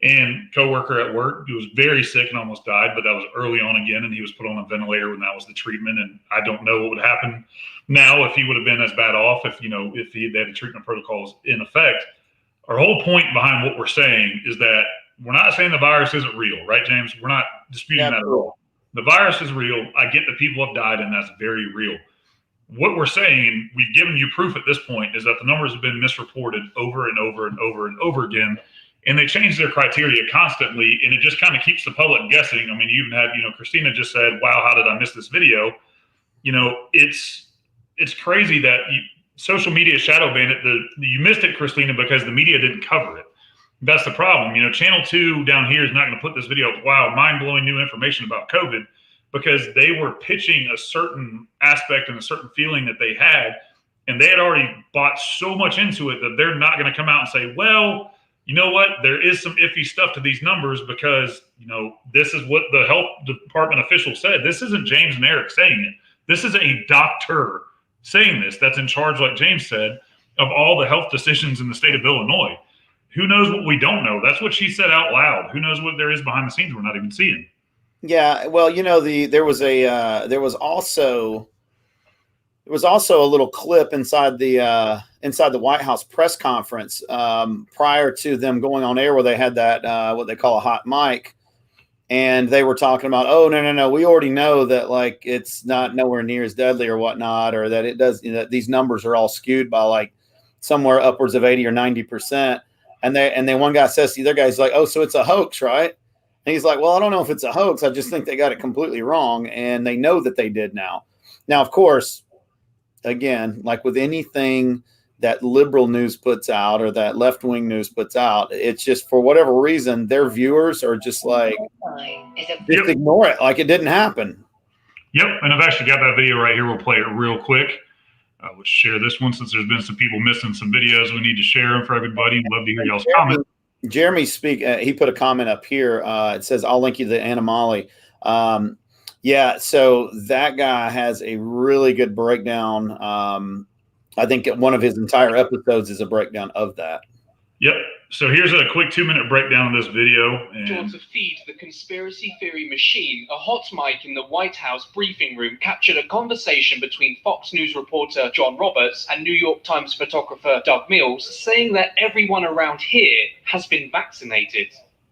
And coworker at work who was very sick and almost died, but that was early on again, and he was put on a ventilator when that was the treatment. And I don't know what would happen now if he would have been as bad off if they had the treatment protocols in effect. Our whole point behind what we're saying is that we're not saying the virus isn't real, right, James? We're not disputing that at all. The virus is real. I get that people have died, and that's very real. What we're saying, and we've given you proof at this point, is that the numbers have been misreported over and over and over and over again. And they change their criteria constantly, and it just kind of keeps the public guessing. I mean, you even had, Christina just said, wow, how did I miss this video? It's crazy that social media shadow banned it. You missed it, Christina, because the media didn't cover it. That's the problem. Channel 2 down here is not going to put this video up, wow, mind-blowing new information about COVID, because they were pitching a certain aspect and a certain feeling that they had, and they had already bought so much into it that they're not going to come out and say, well, you know what? There is some iffy stuff to these numbers because, this is what the health department official said. This isn't James and Eric saying it. This is a doctor saying this that's in charge, like James said, of all the health decisions in the state of Illinois. who knows what we don't know? That's what she said out loud. Who knows what there is behind the scenes we're not even seeing? Yeah, well, there was also a little clip inside the White House press conference prior to them going on air, where they had that what they call a hot mic, and they were talking about, oh, no, we already know that, like, it's not nowhere near as deadly or whatnot, or that it does, that these numbers are all skewed by like somewhere upwards of 80 or 90%. And one guy says to the other guy, he's like, oh, so it's a hoax, right? And he's like, well, I don't know if it's a hoax. I just think they got it completely wrong. And they know that they did now. Now, of course, again, like with anything that liberal news puts out or that left-wing news puts out, it's just, for whatever reason, their viewers are just like, just ignore it like it didn't happen. Yep. And I've actually got that video right here. We'll play it real quick. We'll share this one since there's been some people missing some videos. We need to share them for everybody. Love to hear y'all's comments. Jeremy he put a comment up here. It says, I'll link you to the Animali. Yeah, so that guy has a really good breakdown. I think one of his entire episodes is a breakdown of that. Yep. So here's a quick 2-minute breakdown of this video. To feed the conspiracy theory machine, a hot mic in the White House briefing room captured a conversation between Fox News reporter John Roberts and New York Times photographer Doug Mills, saying that everyone around here has been vaccinated.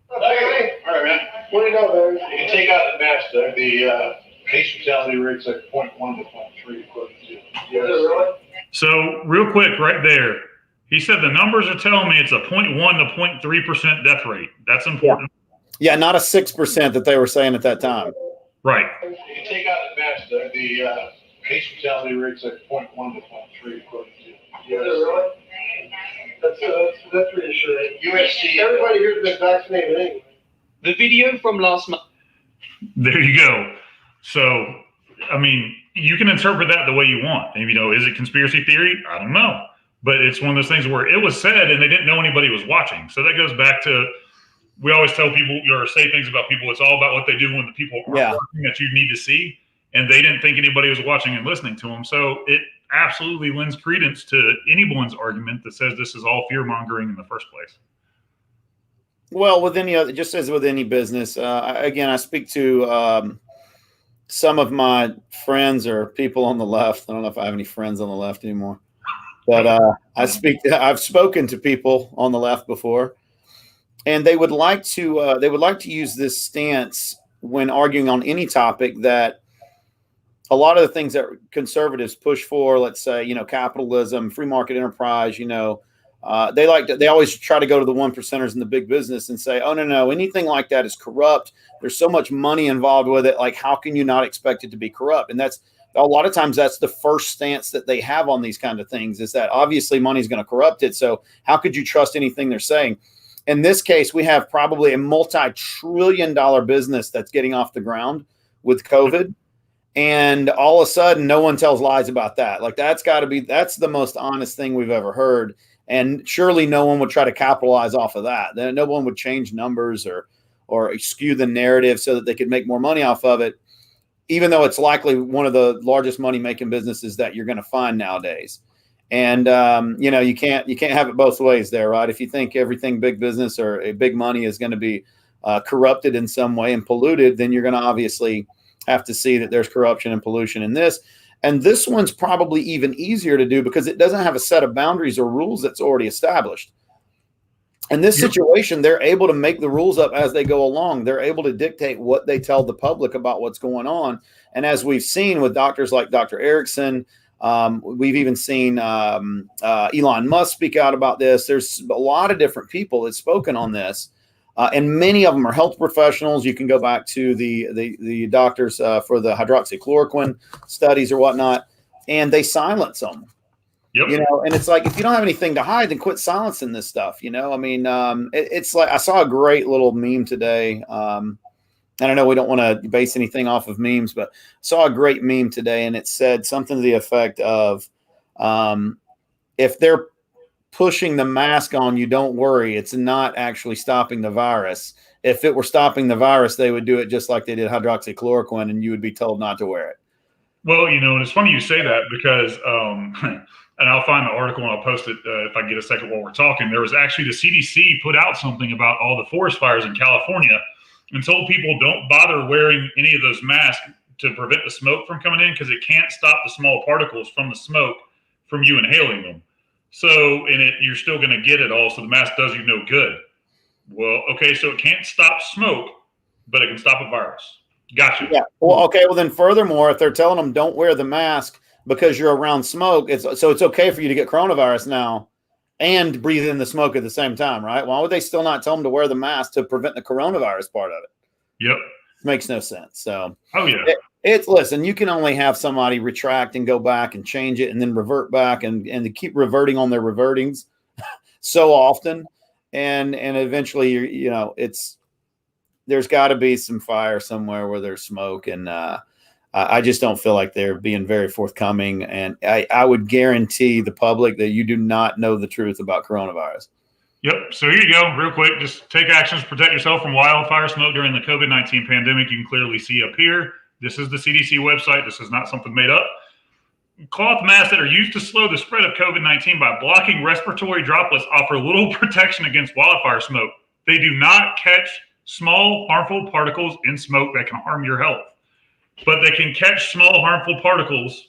Hey, all right, man. What do you know, Barry? You can take out the mask, Doug. The case fatality rate's like 0.1 to 0.3. Really? So real quick, right there, he said the numbers are telling me it's a 0.1 to 0.3% death rate. That's important. Yeah, not a 6% that they were saying at that time. Right. You can take out the mask, Doug. The case fatality rate's like 0.1 to 0.3. Really? That's reassuring. USC. Everybody here's been vaccinated anyway. The video from last month. There you go. So, I mean, you can interpret that the way you want. And, is it conspiracy theory? I don't know. But it's one of those things where it was said and they didn't know anybody was watching. So that goes back to, we always tell people or say things about people. It's all about what they do when the people are watching that you need to see. And they didn't think anybody was watching and listening to them. So it absolutely lends credence to anyone's argument that says this is all fear mongering in the first place. Well, with any other, just as with any business, again, I speak to some of my friends or people on the left. I don't know if I have any friends on the left anymore, but I've spoken to people on the left before, and they would like to use this stance when arguing on any topic, that a lot of the things that conservatives push for, let's say, capitalism, free market enterprise, they always try to go to the 1%ers in the big business and say, oh, no, anything like that is corrupt. There's so much money involved with it. Like, how can you not expect it to be corrupt? And that's a lot of times that's the first stance that they have on these kind of things, is that obviously money is going to corrupt it. So how could you trust anything they're saying? In this case, we have probably a multi-trillion-dollar business that's getting off the ground with COVID. And all of a sudden, no one tells lies about that. Like, that's the most honest thing we've ever heard. And surely no one would try to capitalize off of that. Then no one would change numbers or skew the narrative so that they could make more money off of it, even though it's likely one of the largest money-making businesses that you're going to find nowadays. And you can't have it both ways there, right? If you think everything big business or a big money is going to be corrupted in some way and polluted, then you're going to obviously have to see that there's corruption and pollution in this. And this one's probably even easier to do because it doesn't have a set of boundaries or rules that's already established. In this situation, they're able to make the rules up as they go along. They're able to dictate what they tell the public about what's going on. And as we've seen with doctors like Dr. Erickson, we've even seen Elon Musk speak out about this. There's a lot of different people that's spoken on this. And many of them are health professionals. You can go back to the doctors for the hydroxychloroquine studies or whatnot, and they silence them. Yep. And it's like, if you don't have anything to hide, then quit silencing this stuff. It's like, I saw a great little meme today. And I know we don't want to base anything off of memes, but I saw a great meme today, and it said something to the effect of, if they're pushing the mask on you, don't worry, it's not actually stopping the virus. If it were stopping the virus, they would do it just like they did hydroxychloroquine, and you would be told not to wear it. Well, and it's funny you say that because and I'll find the article and I'll post it if I get a second while we're talking. There was actually the CDC put out something about all the forest fires in California and told people don't bother wearing any of those masks to prevent the smoke from coming in because it can't stop the small particles from the smoke from you inhaling them. So, you're still going to get it all. So the mask does you no good. Well, okay, so it can't stop smoke, but it can stop a virus. Gotcha. Yeah. Well, okay. Well, then furthermore, if they're telling them don't wear the mask because you're around smoke, it's okay for you to get coronavirus now and breathe in the smoke at the same time, right? Why would they still not tell them to wear the mask to prevent the coronavirus part of it? Yep. Makes no sense. So, oh yeah, listen, you can only have somebody retract and go back and change it and then revert back and to keep reverting on their revertings so often. And eventually there's got to be some fire somewhere where there's smoke. And I just don't feel like they're being very forthcoming. And I would guarantee the public that you do not know the truth about coronavirus. Yep. So here you go, real quick. Just take actions to protect yourself from wildfire smoke during the COVID-19 pandemic. You can clearly see up here. This is the CDC website. This is not something made up. Cloth masks that are used to slow the spread of COVID-19 by blocking respiratory droplets offer little protection against wildfire smoke. They do not catch small, harmful particles in smoke that can harm your health, but they can catch small, harmful particles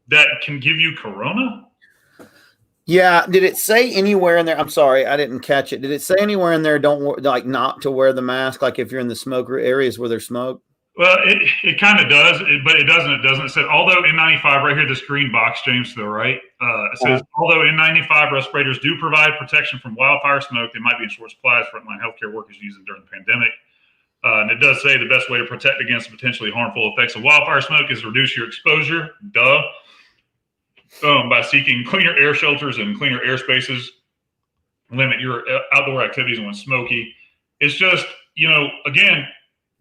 that can give you corona. Yeah. Did it say anywhere in there? I'm sorry, I didn't catch it. Did it say anywhere in there not to wear the mask, like if you're in the smoke areas where there's smoke? Well, it kind of does, but it doesn't. It doesn't. It said, although N95, right here, this green box, James, to the right, it says, although N95 respirators do provide protection from wildfire smoke, they might be in short supply as frontline healthcare workers use them during the pandemic. And it does say the best way to protect against potentially harmful effects of wildfire smoke is to reduce your exposure, by seeking cleaner air shelters and cleaner air spaces, limit your outdoor activities when smoky. It's just, again,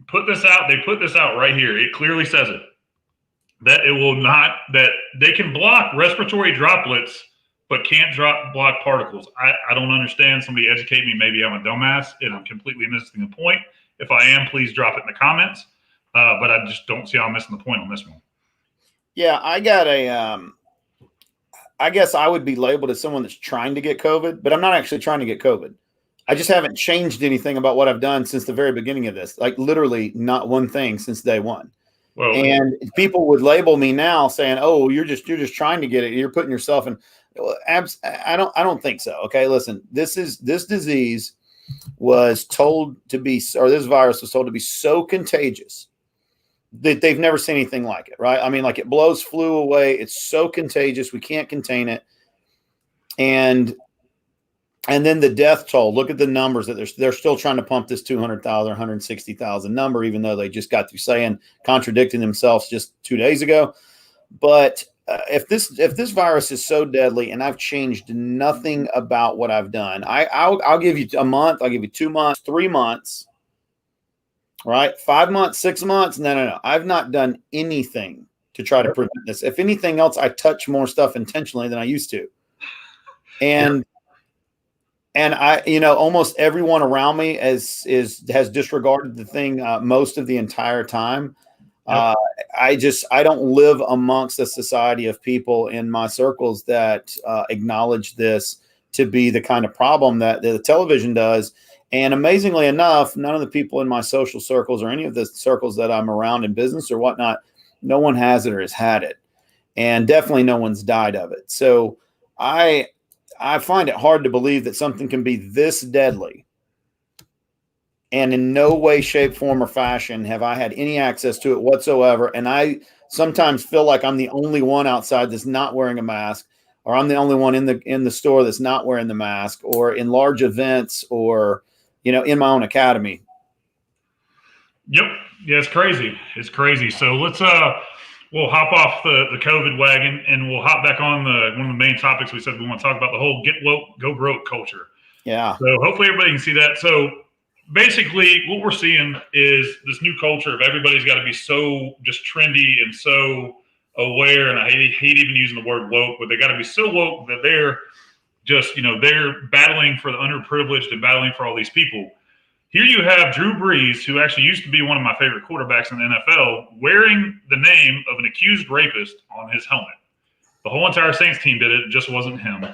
put this out. They put this out right here. It clearly says it, that it will not, that they can block respiratory droplets, but can't block particles. I don't understand. Somebody educate me. Maybe I'm a dumbass and I'm completely missing the point. If I am, please drop it in the comments. But I just don't see how I'm missing the point on this one. Yeah, I got I guess I would be labeled as someone that's trying to get COVID, but I'm not actually trying to get COVID. I just haven't changed anything about what I've done since the very beginning of this. Like literally not one thing since day one. Well, and people would label me now saying, "Oh, you're just trying to get it. You're putting yourself in." I don't think so. Okay, listen. This disease was told to be, or this virus was told to be so contagious that they've never seen anything like it, right? I mean, like it blows flu away. It's so contagious. We can't contain it. And then the death toll, look at the numbers that they're still trying to pump this 200,000, 160,000 number, even though they just got through contradicting themselves just 2 days ago. But if this virus is so deadly and I've changed nothing about what I've done, I'll give you a month. I'll give you 2 months, 3 months. Right? 5 months, 6 months. No. I've not done anything to try to prevent this. If anything else, I touch more stuff intentionally than I used to. And I, almost everyone around me has disregarded the thing most of the entire time. Yep. I don't live amongst a society of people in my circles that acknowledge this to be the kind of problem that the television does. And amazingly enough, none of the people in my social circles or any of the circles that I'm around in business or whatnot, no one has it or has had it. And definitely no one's died of it. So I find it hard to believe that something can be this deadly. And in no way, shape, form, or fashion have I had any access to it whatsoever. And I sometimes feel like I'm the only one outside that's not wearing a mask, or I'm the only one in the store that's not wearing the mask, or in large events, or in my own academy. Yep. Yeah, it's crazy. It's crazy. So let's we'll hop off the COVID wagon and we'll hop back on one of the main topics we said we want to talk about, the whole get woke, go broke culture. Yeah. So hopefully everybody can see that. So basically what we're seeing is this new culture of everybody's got to be so just trendy and so aware. And I hate even using the word woke, but they got to be so woke that they're just, they're battling for the underprivileged and battling for all these people. Here you have Drew Brees, who actually used to be one of my favorite quarterbacks in the NFL, wearing the name of an accused rapist on his helmet. The whole entire Saints team did it. It just wasn't him.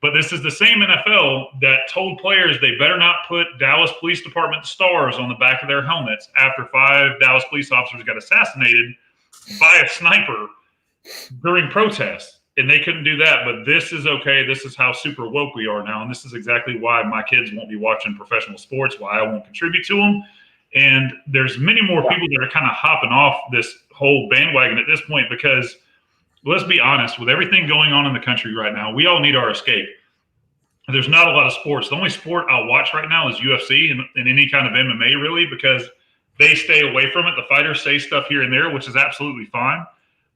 But this is the same NFL that told players they better not put Dallas Police Department stars on the back of their helmets after 5 Dallas police officers got assassinated by a sniper during protests. And they couldn't do that. But this is okay. This is how super woke we are now. And this is exactly why my kids won't be watching professional sports, why I won't contribute to them. And there's many more people that are kind of hopping off this whole bandwagon at this point because let's be honest, with everything going on in the country right now, we all need our escape. There's not a lot of sports. The only sport I'll watch right now is UFC and any kind of MMA, really, because they stay away from it. The fighters say stuff here and there, which is absolutely fine,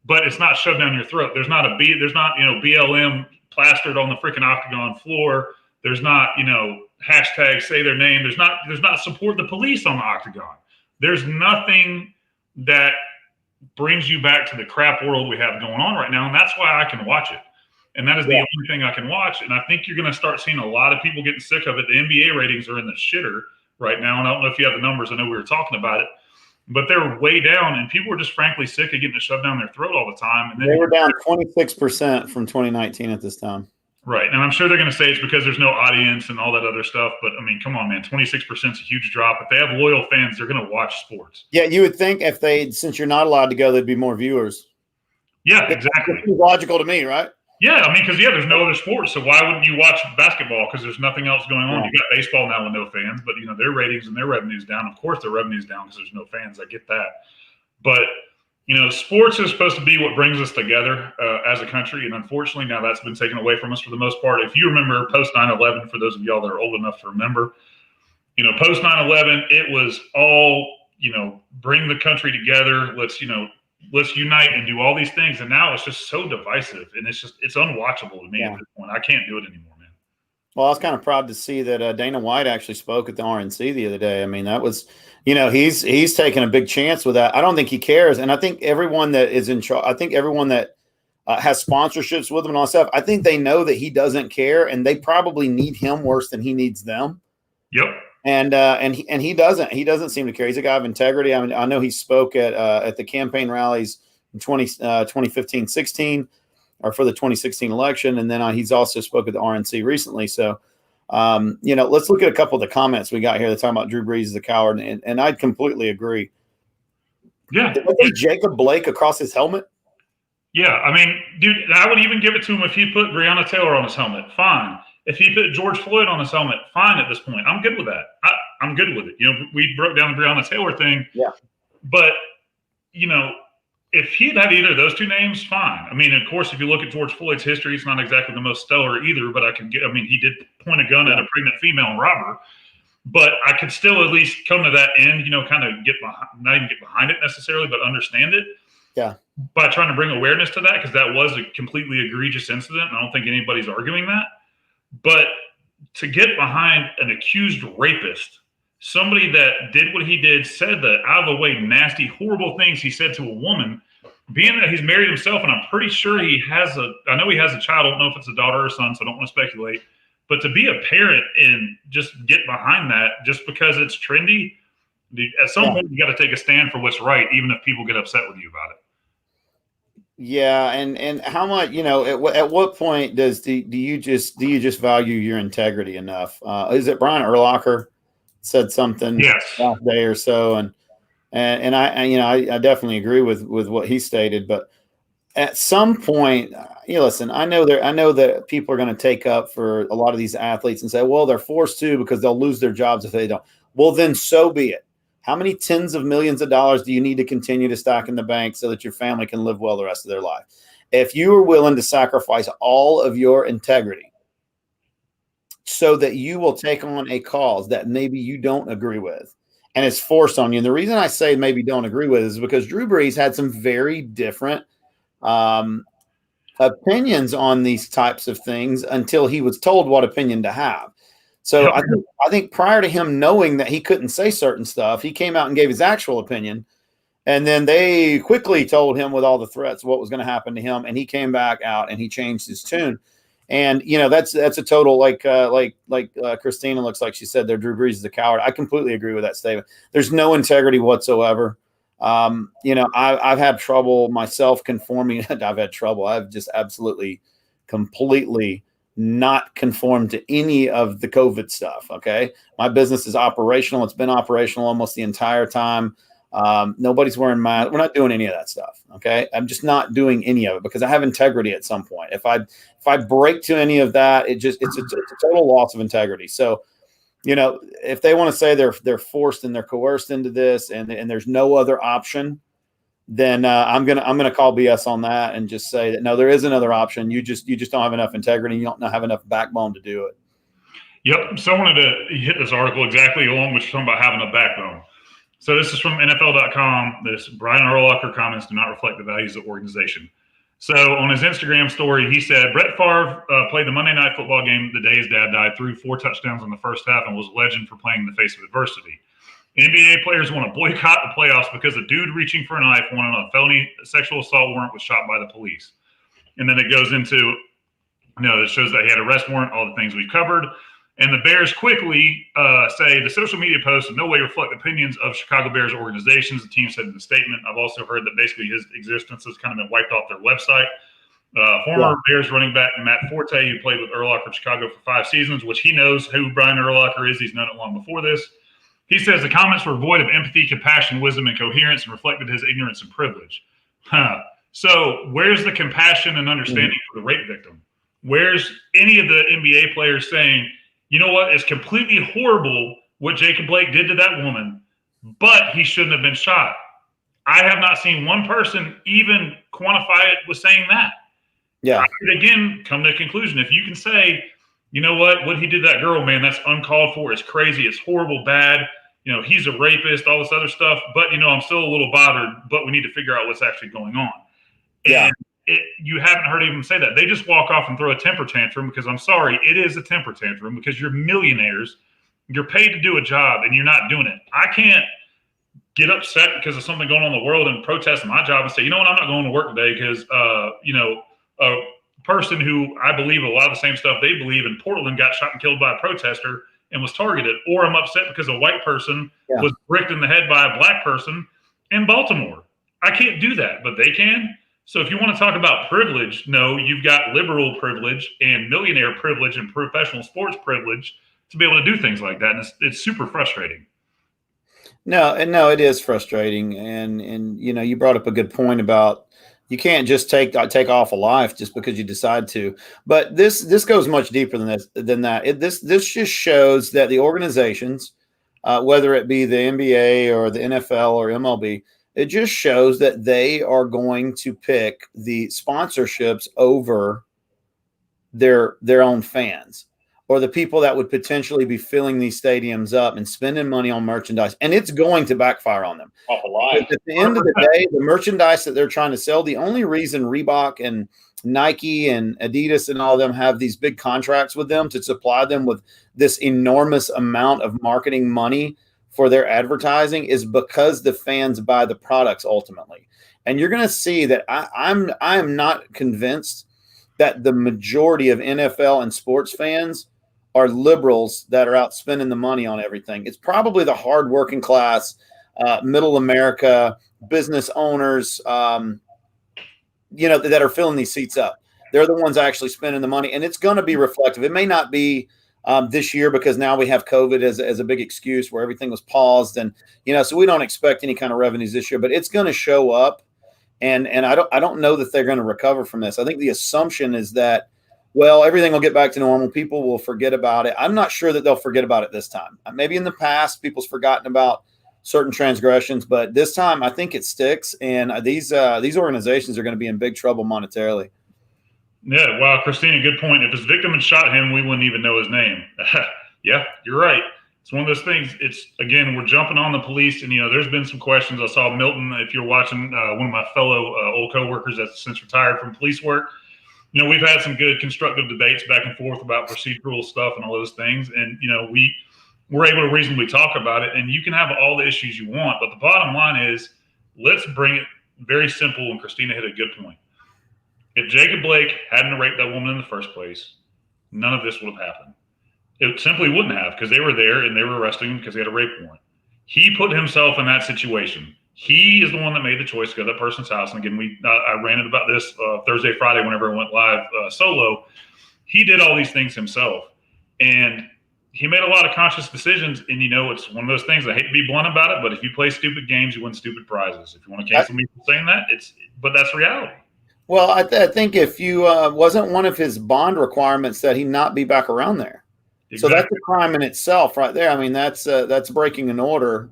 but it's not shoved down your throat. There's not BLM plastered on the freaking octagon floor. There's not, hashtag say their name. There's not support the police on the octagon. There's nothing that brings you back to the crap world we have going on right now, and that's why I can watch it. And that is the only thing I can watch. And I think you're going to start seeing a lot of people getting sick of it. The NBA ratings are in the shitter right now, and I don't know if you have the numbers. I know we were talking about it, but they're way down, and people are just frankly sick of getting it shoved down their throat all the time. And then they were down 26% from 2019 at this time. Right. And I'm sure they're going to say it's because there's no audience and all that other stuff. But, I mean, come on, man. 26% is a huge drop. If they have loyal fans, they're going to watch sports. Yeah, you would think since you're not allowed to go, there'd be more viewers. Yeah, exactly. It's logical to me, right? Yeah, I mean, because, there's no other sports. So why wouldn't you watch basketball? Because there's nothing else going on. You got baseball now with no fans. But, their ratings and their revenue's down. Of course their revenue's down because there's no fans. I get that. But – sports is supposed to be what brings us together as a country. And unfortunately, now that's been taken away from us for the most part. If you remember post 9/11, for those of y'all that are old enough to remember, post 9/11, it was all, bring the country together. Let's unite and do all these things. And now it's just so divisive. And it's unwatchable to me at this point. I can't do it anymore, man. Well, I was kind of proud to see that Dana White actually spoke at the RNC the other day. I mean, that was – he's taking a big chance with that. I don't think he cares. And I think everyone that is in charge, I think everyone that has sponsorships with him and all that stuff, I think they know that he doesn't care, and they probably need him worse than he needs them. Yep. And he doesn't. He doesn't seem to care. He's a guy of integrity. I mean, I know he spoke at the campaign rallies in 2015-16 or for the 2016 election, and then he's also spoke at the RNC recently. So, let's look at a couple of the comments we got here. They're talking about Drew Brees as a coward, and I'd completely agree. Yeah. Did they Jacob Blake across his helmet? Yeah, I mean, dude, I would even give it to him if he put Breonna Taylor on his helmet. Fine. If he put George Floyd on his helmet, fine at this point. I'm good with that. I'm good with it. We broke down the Breonna Taylor thing. Yeah. But, if he'd had either of those two names, fine. I mean, of course, if you look at George Floyd's history, it's not exactly the most stellar either, but he did point a gun at a pregnant female and rob her. But I could still at least come to that end, kind of not even get behind it necessarily, but understand it. Yeah. By trying to bring awareness to that, because that was a completely egregious incident, and I don't think anybody's arguing that. But to get behind an accused rapist, somebody that did what he did, said the out of the way, nasty, horrible things he said to a woman, being that he's married himself, and I'm pretty sure I know he has a child. I don't know if it's a daughter or son, so I don't want to speculate. But to be a parent and just get behind that just because it's trendy, at some point you got to take a stand for what's right, even if people get upset with you about it. Yeah, and how much at what point do you just value your integrity enough? Is it Brian Urlacher said something last day or so, and I definitely agree with what he stated, but at some point, listen, I know that people are going to take up for a lot of these athletes and say, well, they're forced to because they'll lose their jobs if they don't. Well, then so be it. How many tens of millions of dollars do you need to continue to stack in the bank so that your family can live well the rest of their life? If you are willing to sacrifice all of your integrity so that you will take on a cause that maybe you don't agree with, and it's forced on you. And the reason I say maybe don't agree with is because Drew Brees had some very different opinions on these types of things until he was told what opinion to have. So I think prior to him knowing that he couldn't say certain stuff, he came out and gave his actual opinion. And then they quickly told him with all the threats what was going to happen to him. And he came back out and he changed his tune. And, that's a total like Christina looks like she said there, Drew Brees is a coward. I completely agree with that statement. There's no integrity whatsoever. I've had trouble myself conforming. I've had trouble. I've just absolutely, completely not conformed to any of the COVID stuff. Okay. My business is operational. It's been operational almost the entire time. Nobody's wearing masks. We're not doing any of that stuff. Okay. I'm just not doing any of it because I have integrity at some point. If I break to any of that, it's a total loss of integrity. So, if they want to say they're forced and they're coerced into this and there's no other option, then I'm gonna call BS on that and just say that no, there is another option. You just don't have enough integrity. You don't have enough backbone to do it. Yep. So I wanted to hit this article exactly along with talking about having a backbone. So this is from NFL.com. This Brian Urlacher comments do not reflect the values of the organization. So on his Instagram story, he said, Brett Favre played the Monday Night Football game the day his dad died, threw 4 touchdowns in the first half, and was a legend for playing in the face of adversity. NBA players want to boycott the playoffs because a dude reaching for a knife wanted a felony sexual assault warrant was shot by the police. And then it goes into, it shows that he had an arrest warrant, all the things we've covered. And the Bears quickly say the social media posts in no way reflect opinions of Chicago Bears organizations, the team said in the statement. I've also heard that basically his existence has kind of been wiped off their website. Former Bears running back Matt Forte, who played with Urlacher in Chicago for 5 seasons, which he knows who Brian Urlacher is. He's known it long before this. He says the comments were void of empathy, compassion, wisdom, and coherence and reflected his ignorance and privilege. So where's the compassion and understanding for the rape victim? Where's any of the NBA players saying, you know what, it's completely horrible what Jacob Blake did to that woman, but he shouldn't have been shot? I have not seen one person even quantify it with saying that. Yeah. I could again come to a conclusion. If you can say, you know what he did to that girl, man, that's uncalled for. It's crazy. It's horrible, bad. He's a rapist, all this other stuff. But, I'm still a little bothered, but we need to figure out what's actually going on. Yeah. And you haven't heard them say that. They just walk off and throw a temper tantrum because I'm sorry, it is a temper tantrum because you're millionaires. You're paid to do a job and you're not doing it. I can't get upset because of something going on in the world and protest my job and say, you know what, I'm not going to work today because, a person who I believe a lot of the same stuff they believe in Portland got shot and killed by a protester and was targeted. Or I'm upset because a white person was bricked in the head by a black person in Baltimore. I can't do that, but they can. So if you want to talk about privilege, no, you've got liberal privilege and millionaire privilege and professional sports privilege to be able to do things like that. And it's super frustrating. No, it is frustrating. And you brought up a good point about you can't just take off a life just because you decide to. But this goes much deeper than that. This just shows that the organizations, whether it be the NBA or the NFL or MLB, it just shows that they are going to pick the sponsorships over their own fans or the people that would potentially be filling these stadiums up and spending money on merchandise. And it's going to backfire on them. At the end of the day, the merchandise that they're trying to sell, the only reason Reebok and Nike and Adidas and all of them have these big contracts with them to supply them with this enormous amount of marketing money for their advertising is because the fans buy the products ultimately. And you're going to see that I am not convinced that the majority of NFL and sports fans are liberals that are out spending the money on everything. It's probably the hard working class, middle America, business owners, that are filling these seats up. They're the ones actually spending the money, and it's going to be reflective. It may not be this year because now we have COVID as a big excuse where everything was paused, and so we don't expect any kind of revenues this year. But it's going to show up, and I don't know that they're going to recover from this. I think the assumption is that, well, everything will get back to normal. People will forget about it. I'm not sure that they'll forget about it this time. Maybe in the past, people's forgotten about certain transgressions, but this time I think it sticks, and these organizations are going to be in big trouble monetarily. Yeah, wow, Christina, good point. If his victim had shot him, we wouldn't even know his name. Yeah, you're right. It's one of those things. It's, again, we're jumping on the police, and, there's been some questions. I saw Milton, if you're watching, one of my fellow old coworkers that's since retired from police work. We've had some good constructive debates back and forth about procedural stuff and all those things. And, we're able to reasonably talk about it, and you can have all the issues you want. But the bottom line is, let's bring it very simple. And Christina hit a good point. If Jacob Blake hadn't raped that woman in the first place, none of this would have happened. It simply wouldn't have, because they were there and they were arresting him because he had a rape warrant. He put himself in that situation. He is the one that made the choice to go to that person's house. And again, I ranted about this Thursday, Friday, whenever I went live solo. He did all these things himself. And he made a lot of conscious decisions. And, it's one of those things, I hate to be blunt about it, but if you play stupid games, you win stupid prizes. If you want to cancel me for saying that, but that's reality. Well, I think if you wasn't one of his bond requirements that he not be back around there. Exactly. So that's a crime in itself right there. I mean, that's breaking an order,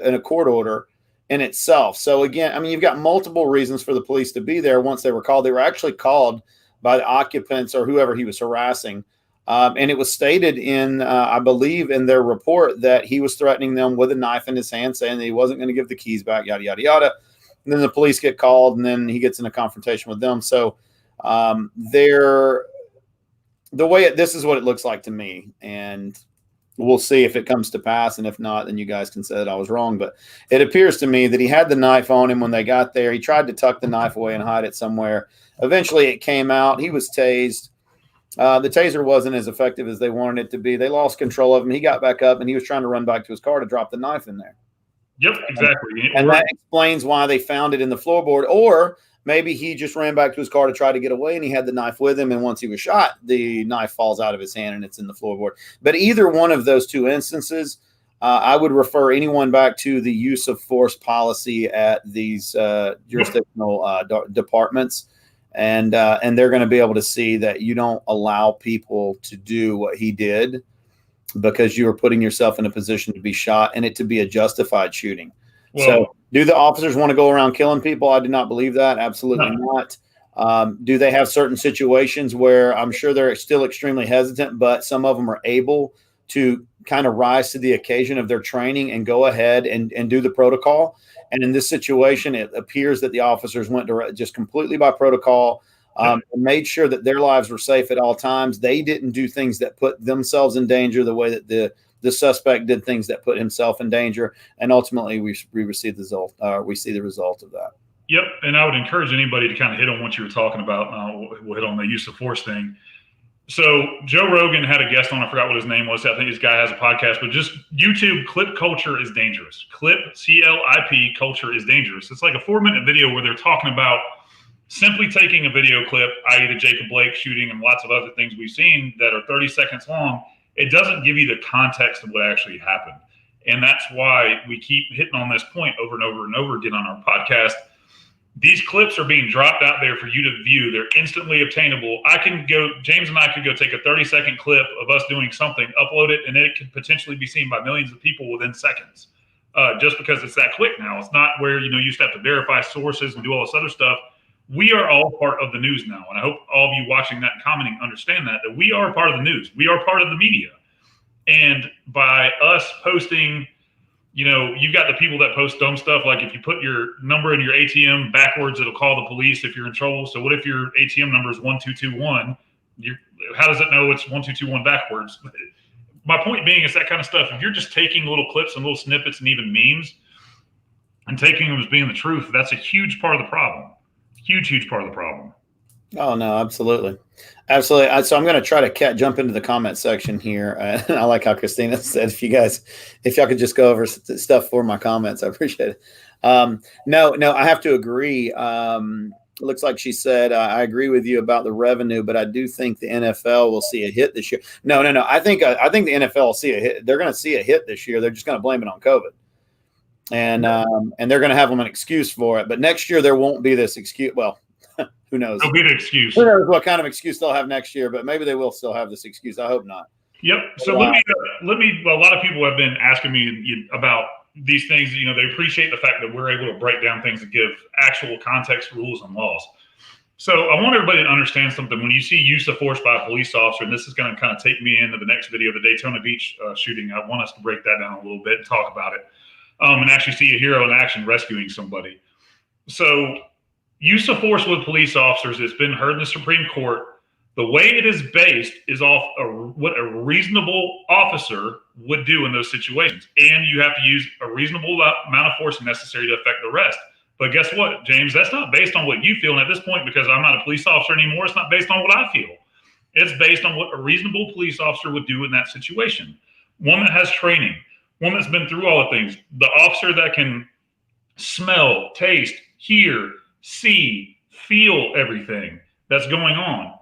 in a court order in itself. So again, I mean, you've got multiple reasons for the police to be there once they were called. They were actually called by the occupants or whoever he was harassing. And it was stated in, I believe, in their report that he was threatening them with a knife in his hand, saying that he wasn't going to give the keys back, yada, yada, yada. And then the police get called, and then he gets in a confrontation with them. So this is what it looks like to me. And we'll see if it comes to pass. And if not, then you guys can say that I was wrong. But it appears to me that he had the knife on him when they got there. He tried to tuck the knife away and hide it somewhere. Eventually it came out. He was tased. The taser wasn't as effective as they wanted it to be. They lost control of him. He got back up, and he was trying to run back to his car to drop the knife in there. Yep, exactly. And that explains why they found it in the floorboard. Or maybe he just ran back to his car to try to get away, and he had the knife with him. And once he was shot, the knife falls out of his hand and it's in the floorboard. But either one of those two instances, I would refer anyone back to the use of force policy at these jurisdictional departments. And they're going to be able to see that you don't allow people to do what he did because you are putting yourself in a position to be shot and it to be a justified shooting. Well, so do the officers want to go around killing people? I do not believe that. Absolutely not. Do they have certain situations where I'm sure they're still extremely hesitant, but some of them are able to kind of rise to the occasion of their training and go ahead and do the protocol? And in this situation, it appears that the officers went just completely by protocol, and made sure that their lives were safe at all times. They didn't do things that put themselves in danger the way that the suspect did things that put himself in danger. And ultimately, we see the result of that. Yep. And I would encourage anybody to kind of hit on what you were talking about. We'll hit on the use of force thing. So Joe Rogan had a guest on. I forgot what his name was. I think this guy has a podcast, but just YouTube clip culture is dangerous. Clip, CLIP culture is dangerous. It's like a 4-minute video where they're talking about simply taking a video clip, i.e. the Jacob Blake shooting and lots of other things we've seen that are 30 seconds long. It doesn't give you the context of what actually happened. And that's why we keep hitting on this point over and over and over again on our podcast. These clips are being dropped out there for you to view. They're instantly obtainable. James and I could go take a 30-second clip of us doing something, upload it, and it could potentially be seen by millions of people within seconds. Just because it's that quick now. It's not where, you used to have to verify sources and do all this other stuff. We are all part of the news now. And I hope all of you watching that and commenting understand that we are part of the news. We are part of the media. And by us posting, you've got the people that post dumb stuff. Like if you put your number in your ATM backwards, it'll call the police if you're in trouble. So what if your ATM number is 1221? How does it know it's 1221 backwards? My point being is that kind of stuff. If you're just taking little clips and little snippets and even memes and taking them as being the truth, that's a huge part of the problem. Huge part of the problem. Oh, no, absolutely. Absolutely. So I'm going to try to jump into the comment section here. I like how Christina said, if y'all could just go over stuff for my comments, I appreciate it. No, I have to agree. It looks like she said, I agree with you about the revenue, but I do think the NFL will see a hit this year. No. I think the NFL will see a hit. They're going to see a hit this year. They're just going to blame it on COVID. And they're going to have them an excuse for it. But next year, there won't be this excuse. Well, who knows? There'll be an excuse. Who knows what kind of excuse they'll have next year, but maybe they will still have this excuse. I hope not. Yep. So let me. Well, a lot of people have been asking me about these things. They appreciate the fact that we're able to break down things and give actual context, rules, and laws. So I want everybody to understand something. When you see use of force by a police officer, and this is going to kind of take me into the next video, the Daytona Beach shooting, I want us to break that down a little bit and talk about it. And actually see a hero in action rescuing somebody. So use of force with police officers has been heard in the Supreme Court. The way it is based is off what a reasonable officer would do in those situations. And you have to use a reasonable amount of force necessary to affect the rest. But guess what, James? That's not based on what you feel. And at this point, because I'm not a police officer anymore, it's not based on what I feel. It's based on what a reasonable police officer would do in that situation. One that has training. One that's been through all the things. The officer that can smell, taste, hear, see, feel everything that's going on.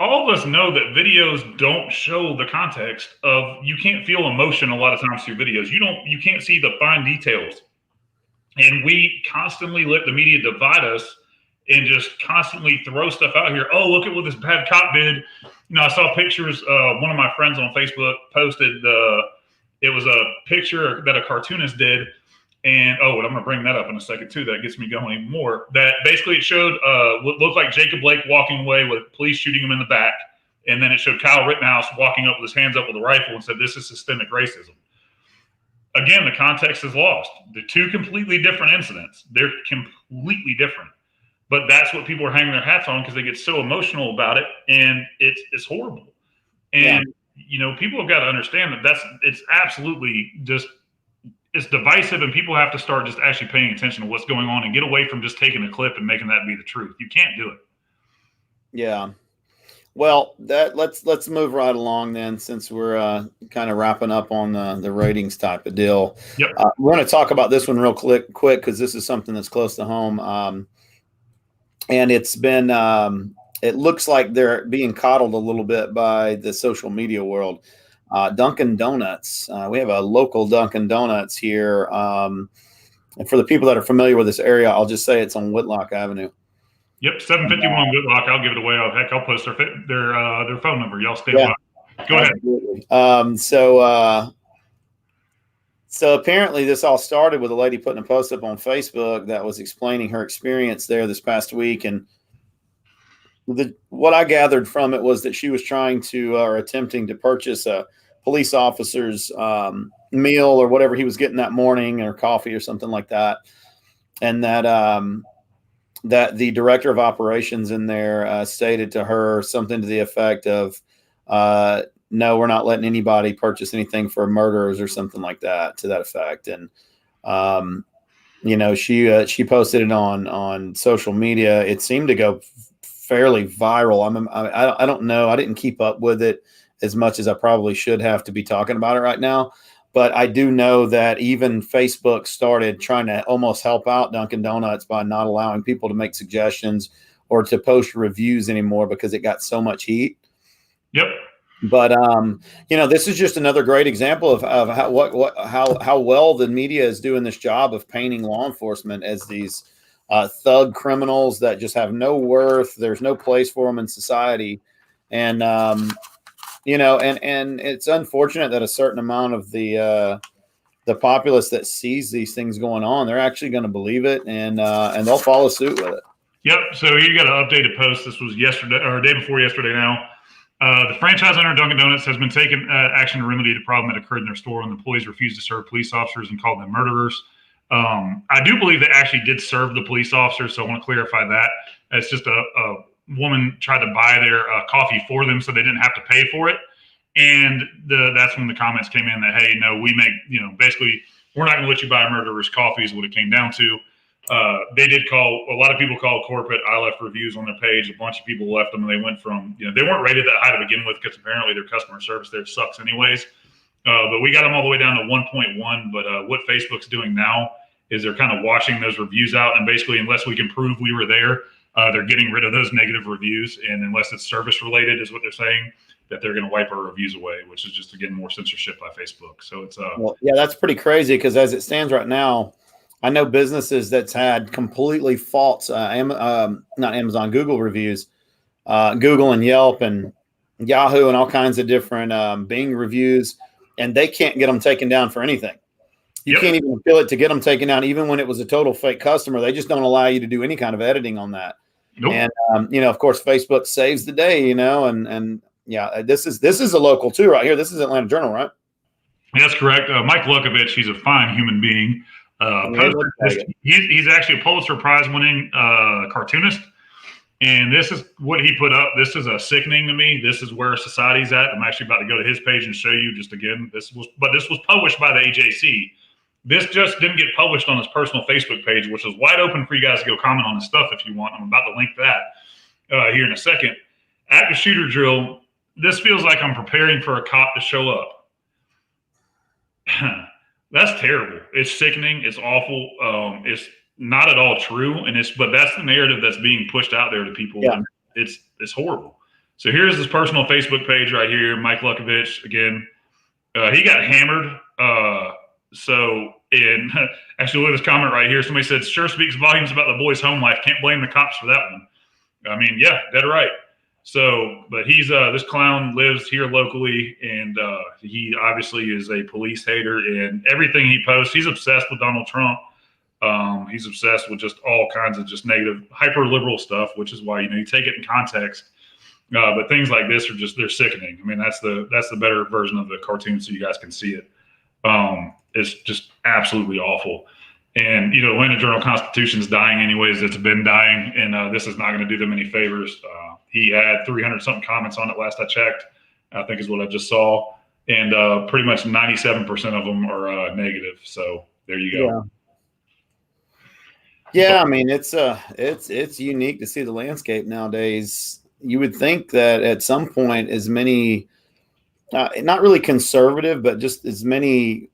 All of us know that videos don't show the context of, you can't feel emotion a lot of times through videos. You can't see the fine details. And we constantly let the media divide us and just constantly throw stuff out here. Oh, look at what this bad cop did. I saw pictures. One of my friends on Facebook posted, it was a picture that a cartoonist did. And I'm going to bring that up in a second too. That gets me going even more. That basically it showed what looked like Jacob Blake walking away with police shooting him in the back. And then it showed Kyle Rittenhouse walking up with his hands up with a rifle and said, "This is systemic racism." Again, the context is lost. They're two completely different incidents. They're completely different. But that's what people are hanging their hats on because they get so emotional about it, and it's horrible. And people have got to understand that it's absolutely just, it's divisive, and people have to start just actually paying attention to what's going on and get away from just taking a clip and making that be the truth. You can't do it. Yeah. Well, let's move right along then, since we're kind of wrapping up on the ratings type of deal. Yep. We're going to talk about this one real quick because this is something that's close to home. And it's been, it looks like they're being coddled a little bit by the social media world. Dunkin' Donuts. We have a local Dunkin' Donuts here. And for the people that are familiar with this area, I'll just say it's on Whitlock Avenue. Yep, 751 Whitlock. I'll give it away. Heck, I'll post their phone number. Y'all stand by. Go ahead. So apparently this all started with a lady putting a post up on Facebook that was explaining her experience there this past week. And what I gathered from it was that she was trying to, or attempting to purchase a police officer's meal or whatever he was getting that morning, or coffee or something like that. And that the director of operations in there stated to her something to the effect of, no, we're not letting anybody purchase anything for murderers or something like that, to that effect. And, she posted it on social media. It seemed to go fairly viral. I don't know. I didn't keep up with it as much as I probably should have to be talking about it right now. But I do know that even Facebook started trying to almost help out Dunkin' Donuts by not allowing people to make suggestions or to post reviews anymore because it got so much heat. Yep. But this is just another great example of how well the media is doing this job of painting law enforcement as these thug criminals that just have no worth. There's no place for them in society, and and it's unfortunate that a certain amount of the populace that sees these things going on, they're actually going to believe it, and they'll follow suit with it. Yep. So you got an updated post. This was yesterday or day before yesterday now. The franchise owner Dunkin' Donuts has been taking action to remedy the problem that occurred in their store when the employees refused to serve police officers and called them murderers. I do believe they actually did serve the police officers, so I want to clarify that. It's just a woman tried to buy their coffee for them so they didn't have to pay for it. And that's when the comments came in that, hey, no, we make, basically, we're not going to let you buy murderers' coffee is what it came down to. They did call, a lot of people called corporate. I left reviews on their page. A bunch of people left them, and they went from, they weren't rated that high to begin with because apparently their customer service there sucks anyways. But we got them all the way down to 1.1. But what Facebook's doing now is they're kind of washing those reviews out. And basically, unless we can prove we were there, they're getting rid of those negative reviews. And unless it's service related, is what they're saying, that they're going to wipe our reviews away, which is just, again, more censorship by Facebook. So it's well, yeah, that's pretty crazy because as it stands right now, I know businesses that's had completely false, not Amazon, Google reviews, Google and Yelp and Yahoo and all kinds of different Bing reviews, and they can't get them taken down for anything. You can't even appeal it to get them taken down, even when it was a total fake customer. They just don't allow you to do any kind of editing on that. Nope. And of course, Facebook saves the day. And yeah, this is a local too right here. This is Atlanta Journal, right? That's correct. Mike Lukovich, he's a fine human being. He's actually a Pulitzer Prize winning cartoonist. And this is what he put up. This is sickening to me. This is where society's at. I'm actually about to go to his page and show you just again. This was published by the AJC. This just didn't get published on his personal Facebook page, which is wide open for you guys to go comment on his stuff if you want. I'm about to link that here in a second. Active shooter drill. This feels like I'm preparing for a cop to show up. That's terrible. It's sickening. It's awful. It's not at all true, but that's the narrative that's being pushed out there to people. Yeah. And it's horrible. So here's his personal Facebook page right here. Mike Lukovich again. He got hammered. Actually, look at this comment right here. Somebody said, "Sure speaks volumes about the boy's home life. Can't blame the cops for that one." I mean, yeah, dead right. So, but he's this clown lives here locally, and he obviously is a police hater. And everything he posts, he's obsessed with Donald Trump. He's obsessed with just all kinds of just negative, hyper liberal stuff, which is why you take it in context. But things like this are they're sickening. I mean, that's the better version of the cartoon, so you guys can see it. It's just absolutely awful. And, the Atlanta Journal-Constitution's dying anyways. It's been dying, and this is not going to do them any favors. He had 300-something comments on it last I checked, I think is what I just saw. And pretty much 97% of them are negative. So there you go. Yeah, I mean, it's unique to see the landscape nowadays. You would think that at some point as many, not really conservative, but just as many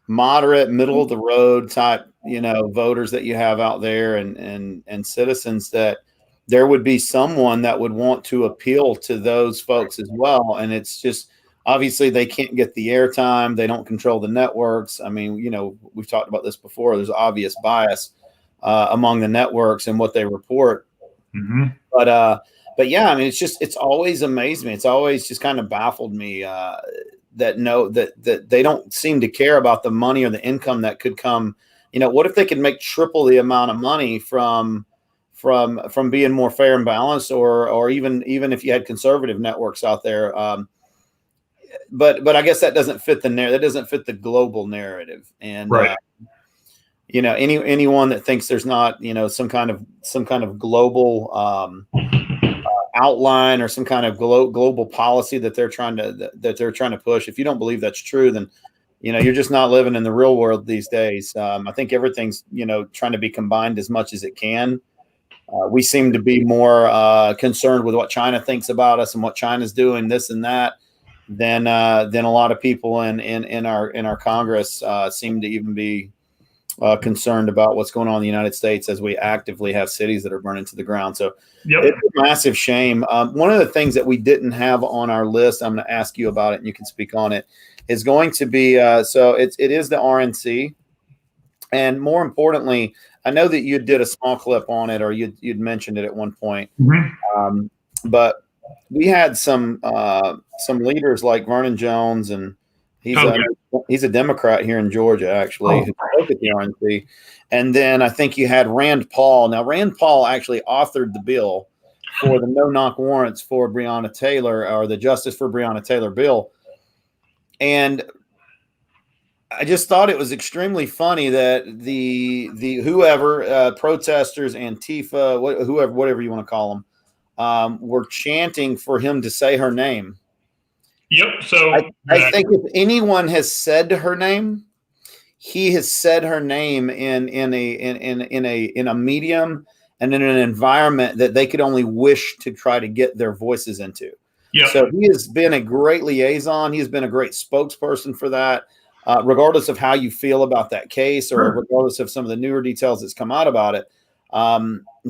moderate, middle of the road type, voters that you have out there and citizens, that there would be someone that would want to appeal to those folks as well. And it's just, obviously they can't get the airtime. They don't control the networks. I mean, we've talked about this before. There's obvious bias among the networks and what they report. Mm-hmm. But yeah, I mean, it's always amazed me. It's always just kind of baffled me that they don't seem to care about the money or the income that could come. What if they could make triple the amount of money from being more fair and balanced, or even if you had conservative networks out there. But I guess that doesn't fit that doesn't fit the global narrative. And right. Anyone that thinks there's not some kind of global outline or some kind of global policy that they're trying to push, if you don't believe that's true, then you're just not living in the real world these days. I think everything's trying to be combined as much as it can. We seem to be more concerned with what China thinks about us and what China's doing, this and that, than a lot of people in our Congress seem to even be concerned about what's going on in the United States, as we actively have cities that are burning to the ground. So yep. It's a massive shame. One of the things that we didn't have on our list, I'm going to ask you about it and you can speak on it, is going to be, so it is the RNC. And more importantly, I know that you did a small clip on it, or you'd mentioned it at one point. Mm-hmm. But we had some leaders like Vernon Jones, and he's a Democrat here in Georgia, actually, who spoke at the RNC. And then I think you had Rand Paul. Now, Rand Paul actually authored the bill for the no-knock warrants for Breonna Taylor, or the Justice for Breonna Taylor bill. And I just thought it was extremely funny that the whoever protesters, Antifa, whatever you want to call them, were chanting for him to say her name. Yep. So I think if anyone has said her name, he has said her name in a medium and in an environment that they could only wish to try to get their voices into. Yep. So he has been a great liaison. He has been a great spokesperson for that. Regardless of how you feel about that case, or regardless of some of the newer details that's come out about it.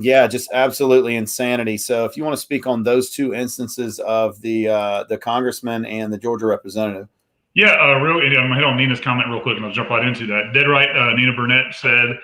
Just absolutely insanity. So if you want to speak on those two instances of the congressman and the Georgia representative. Yeah, I'm going to hit on Nina's comment real quick, and I'll jump right into that. Dead right, Nina Burnett said,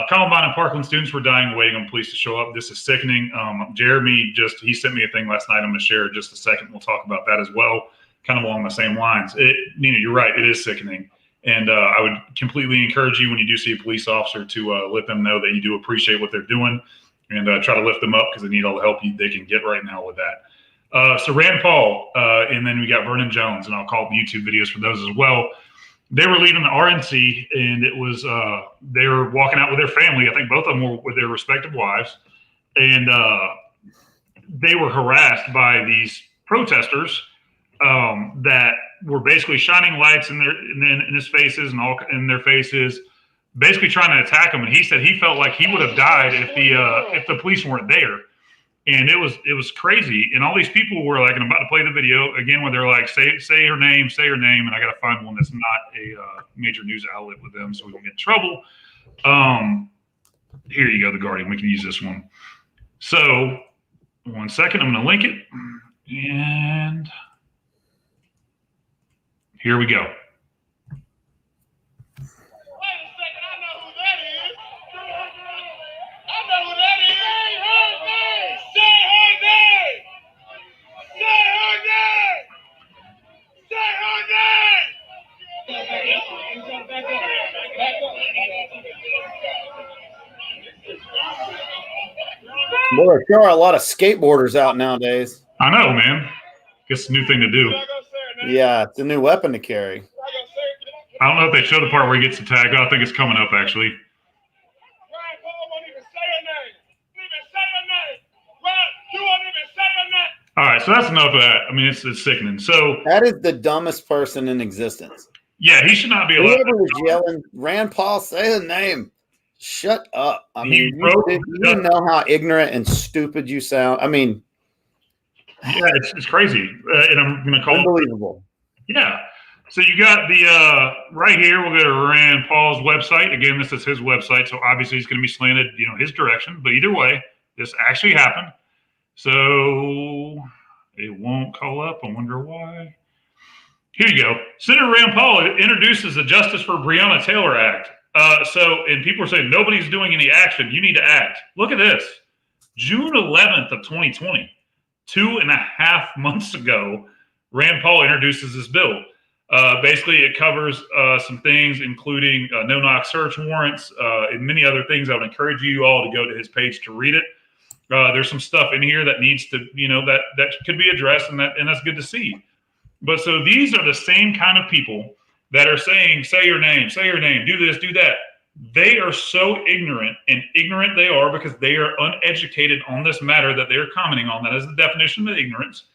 Columbine and Parkland students were dying waiting on police to show up. This is sickening. Jeremy he sent me a thing last night. I'm going to share it in just a second. We'll talk about that as well, kind of along the same lines. Nina, you're right. It is sickening. And I would completely encourage you, when you do see a police officer, to let them know that you do appreciate what they're doing, and try to lift them up, because they need all the help they can get right now with that. So Rand Paul, and then we got Vernon Jones, and I'll call YouTube videos for those as well. They were leaving the RNC, and it was they were walking out with their family. I think both of them were with their respective wives, and they were harassed by these protesters that were basically shining lights in his faces and all in their faces, basically trying to attack him. And he said he felt like he would have died if the police weren't there. And it was crazy. And all these people were like, and I'm about to play the video again, where they're like, say her name. And I got to find one that's not a major news outlet with them, so we won't get in trouble. Here you go, The Guardian. We can use this one. So 1 second, I'm going to link it. And here we go. Well, there are a lot of skateboarders out nowadays. I know, man. Guess it's a new thing to do. Yeah, it's a new weapon to carry. I don't know if they show the part where he gets the tag. I think it's coming up, actually. All right, so that's enough of that. I mean, it's sickening. So that is the dumbest person in existence. Yeah, he should not be allowed. Whoever was yelling, Rand Paul, say the name. Shut up. I mean, you know how ignorant and stupid you sound. I mean, yeah, it's crazy. And I'm going to call unbelievable. Yeah. So you got the right here. We'll go to Rand Paul's website. Again, this is his website, so obviously he's going to be slanted, his direction. But either way, this actually happened. So it won't call up. I wonder why. Here you go. Senator Rand Paul introduces the Justice for Breonna Taylor Act. And people are saying nobody's doing any action. You need to act. Look at this. June 11th of 2020, 2.5 months ago, Rand Paul introduces this bill. Basically, it covers some things, including no-knock search warrants and many other things. I would encourage you all to go to his page to read it. There's some stuff in here that needs to, that could be addressed, and that's good to see. But so these are the same kind of people that are saying, say your name, do this, do that. They are so ignorant, and ignorant they are because they are uneducated on this matter that they're commenting on. That is the definition of ignorance.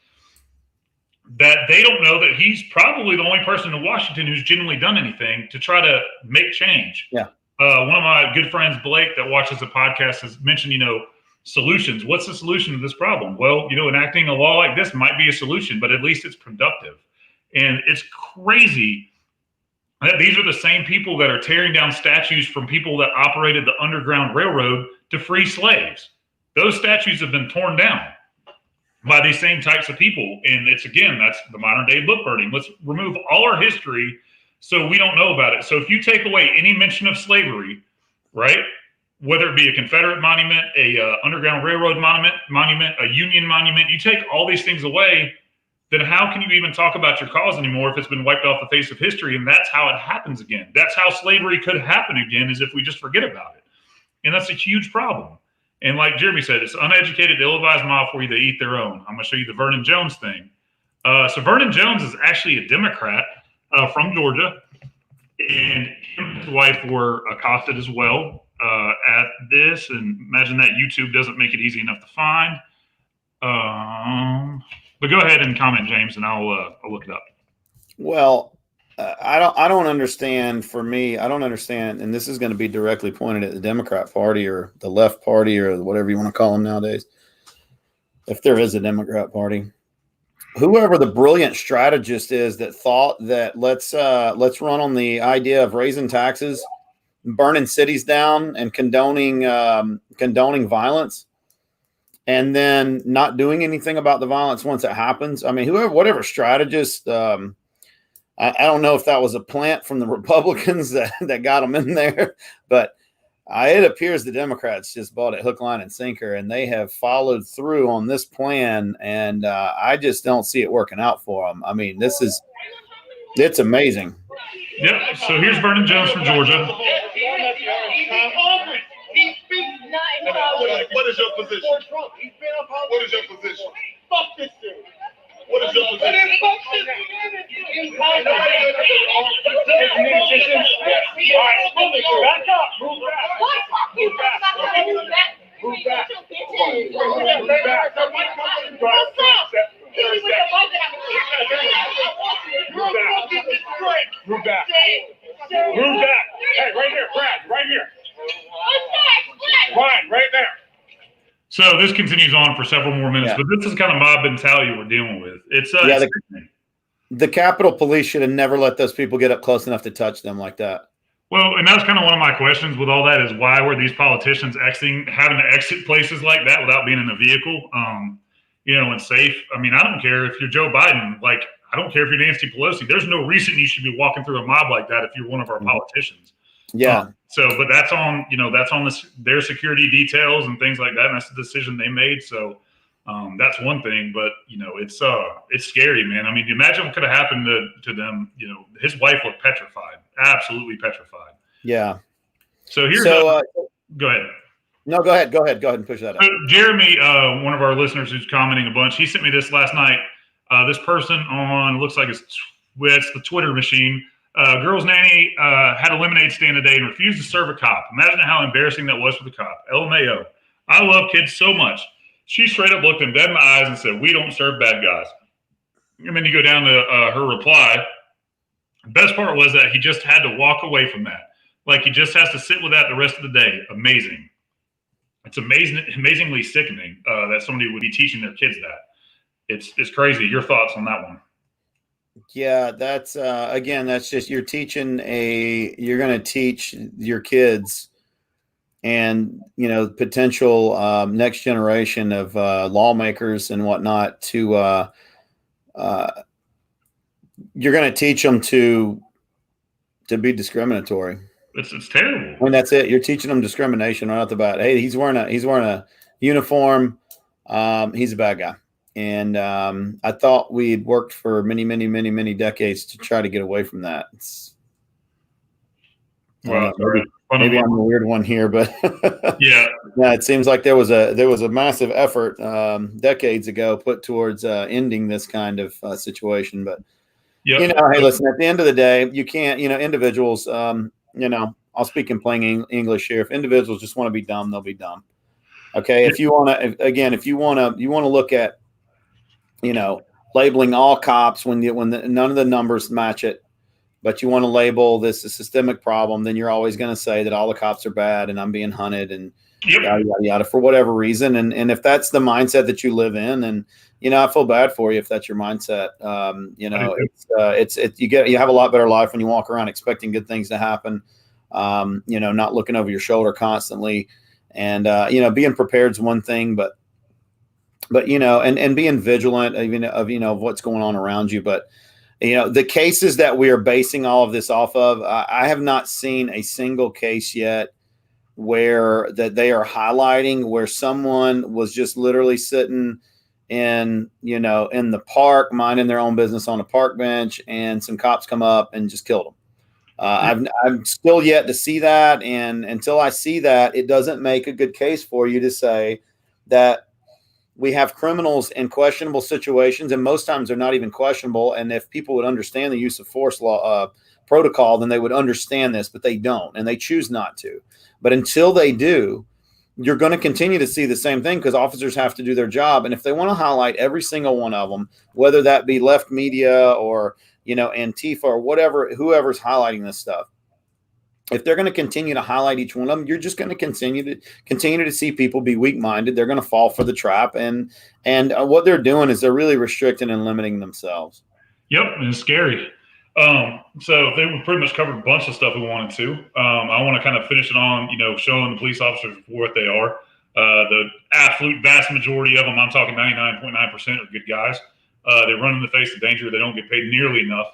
That they don't know that he's probably the only person in Washington who's genuinely done anything to try to make change. Yeah. One of my good friends, Blake, that watches the podcast, has mentioned, solutions. What's the solution to this problem? Well, enacting a law like this might be a solution, but at least it's productive. And it's crazy that these are the same people that are tearing down statues from people that operated the Underground Railroad to free slaves. Those statues have been torn down by these same types of people. And that's the modern day book burning. Let's remove all our history so we don't know about it. So if you take away any mention of slavery, right? Whether it be a Confederate monument, a Underground Railroad monument, a Union monument, you take all these things away, then how can you even talk about your cause anymore if it's been wiped off the face of history? And that's how it happens again. That's how slavery could happen again, is if we just forget about it. And that's a huge problem. And like Jeremy said, it's uneducated, ill-advised mob for you to eat their own. I'm going to show you the Vernon Jones thing. So Vernon Jones is actually a Democrat from Georgia, and him and his wife were accosted as well at this. And imagine that YouTube doesn't make it easy enough to find. But go ahead and comment, James, and I'll look it up. Well, I don't understand. For me, I don't understand, and this is going to be directly pointed at the Democrat Party or the left party or whatever you want to call them nowadays. If there is a Democrat Party, whoever the brilliant strategist is that thought that let's run on the idea of raising taxes, burning cities down, and condoning violence, and then not doing anything about the violence once it happens. I mean, whatever strategist, I don't know if that was a plant from the Republicans that got them in there, but it appears the Democrats just bought it hook, line, and sinker, and they have followed through on this plan, and I just don't see it working out for them. I mean, it's amazing. Yep. So here's Vernon Jones from Georgia. What is your position? What is your position? Fuck this dude. What is your position? Back up. Move back. Hey, right here, Brad, right here. Ryan, right there. So this continues on for several more minutes, Yeah. but this is kind of mob mentality we're dealing with. It's the Capitol Police should have never let those people get up close enough to touch them like that. well, and that's kind of one of my questions with all that is why were these politicians having to exit places like that without being in a vehicle, and safe? I mean, I don't care if you're Joe Biden. Like, I don't care if you're Nancy Pelosi. There's no reason you should be walking through a mob like that if you're one of our politicians. Yeah. But that's on their security details and things like that. And that's the decision they made. So that's one thing. But it's scary, man. I mean, imagine what could have happened to them. His wife looked petrified, absolutely petrified. Yeah. So go ahead. No, go ahead. Go ahead and push that up. So Jeremy, one of our listeners who's commenting a bunch, he sent me this last night. This person looks like it's the Twitter machine. Girl's nanny had a lemonade stand today and refused to serve a cop. Imagine how embarrassing that was for the cop. LMAO. I love kids so much. She straight up looked him dead in the eyes and said, "We don't serve bad guys." And then you go down to her reply. The best part was that he just had to walk away from that. Like he just has to sit with that the rest of the day. Amazing. It's amazingly sickening that somebody would be teaching their kids that. It's crazy. Your thoughts on that one? Yeah, that's again, that's just you're going to teach your kids and potential next generation of lawmakers and whatnot to you're going to teach them to be discriminatory. It's terrible. I mean, that's it. You're teaching them discrimination right off the bat. Hey, he's wearing a uniform. He's a bad guy. And I thought we'd worked for many, many, many, many decades to try to get away from that. Maybe I'm a weird one here, but yeah, it seems like there was a massive effort decades ago put towards ending this kind of situation. But hey, listen, at the end of the day, you can't, individuals, I'll speak in plain English here. If individuals just want to be dumb, they'll be dumb. Okay, if you want to look at labeling all cops when none of the numbers match it, but you want to label this a systemic problem, then you're always going to say that all the cops are bad and I'm being hunted and yada, yada, yada for whatever reason. And if that's the mindset that you live in, then I feel bad for you if that's your mindset. You have a lot better life when you walk around expecting good things to happen. Not looking over your shoulder constantly, and being prepared is one thing, but and being vigilant of what's going on around you. But the cases that we are basing all of this off of, I have not seen a single case yet where that they are highlighting where someone was just literally sitting in the park minding their own business on a park bench and some cops come up and just killed them. I'm still yet to see that, and until I see that, it doesn't make a good case for you to say that we have criminals in questionable situations, and most times they're not even questionable. And if people would understand the use of force law protocol, then they would understand this, but they don't, and they choose not to. But until they do, you're going to continue to see the same thing because officers have to do their job. And if they want to highlight every single one of them, whether that be left media or Antifa or whatever, whoever's highlighting this stuff, if they're going to continue to highlight each one of them, you're just going to continue to see people be weak-minded. They're going to fall for the trap, and what they're doing is they're really restricting and limiting themselves. Yep, and it's scary. So they pretty much covered a bunch of stuff we wanted to. I want to kind of finish it on, showing the police officers for what they are. The absolute vast majority of them, I'm talking 99.9%, are good guys. They run in the face of danger. They don't get paid nearly enough.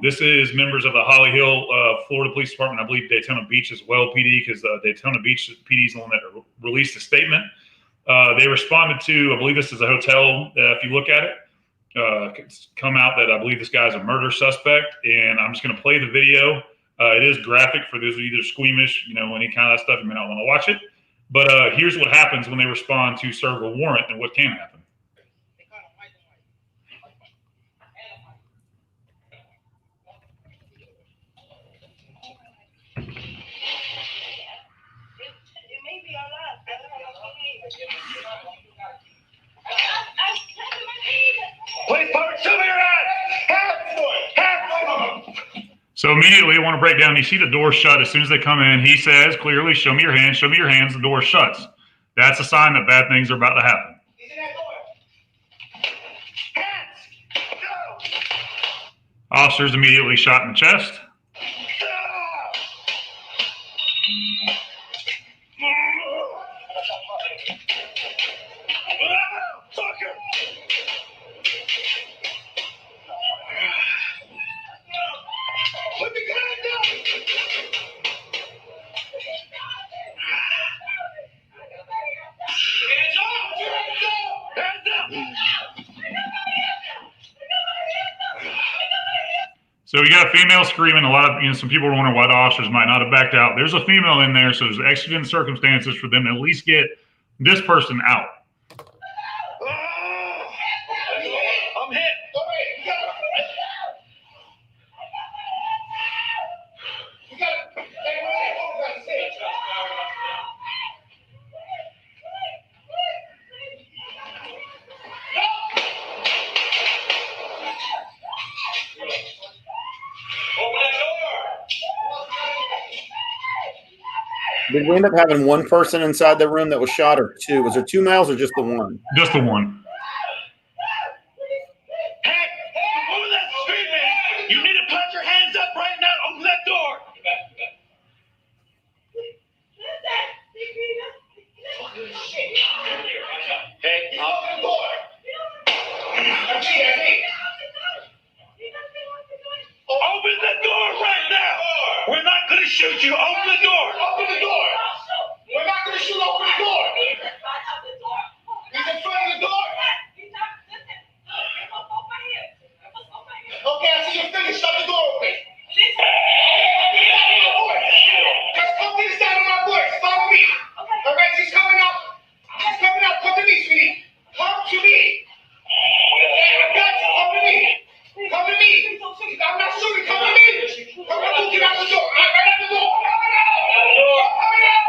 This is members of the Holly Hill, Florida Police Department. I believe Daytona Beach as well, PD, because Daytona Beach PD is the one that released a statement. They responded to, I believe this is a hotel. If you look at it, it's come out that I believe this guy's a murder suspect, and I'm just going to play the video. It is graphic for those who are either squeamish, any kind of stuff. You may not want to watch it, but here's what happens when they respond to serve a warrant and what can happen. Please put it to me, So immediately I want to break down. You see the door shut as soon as they come in. He says clearly, "Show me your hands. Show me your hands." The door shuts. That's a sign that bad things are about to happen. Officers immediately shot in the chest. Put the gun down! Hands up! Hands up! So you got a female screaming. A lot of, some people are wondering why the officers might not have backed out. There's a female in there, so there's exigent circumstances for them to at least get this person out. I'm hit. Did we end up having one person inside the room that was shot, or two? Was there two males or just the one? Just the one. Hey, over that street, man! You need to put your hands up right now. Open that door. Hey, open the door. That's me. Open the door right now. We're not going to shoot you. Open the door. Open the door. We're not going to shoot. Open the door. He's in front of the door. Okay, I see you finished. Shut the door open. Just come to the side of my voice. Follow me. All right, she's coming up. She's coming up. Come to me, sweetie. Come to me. Hey, I got you. Come to me. Come to me. I'm not shooting. Come to me. Come on, get out the door. Right out the door. Coming out. Coming out.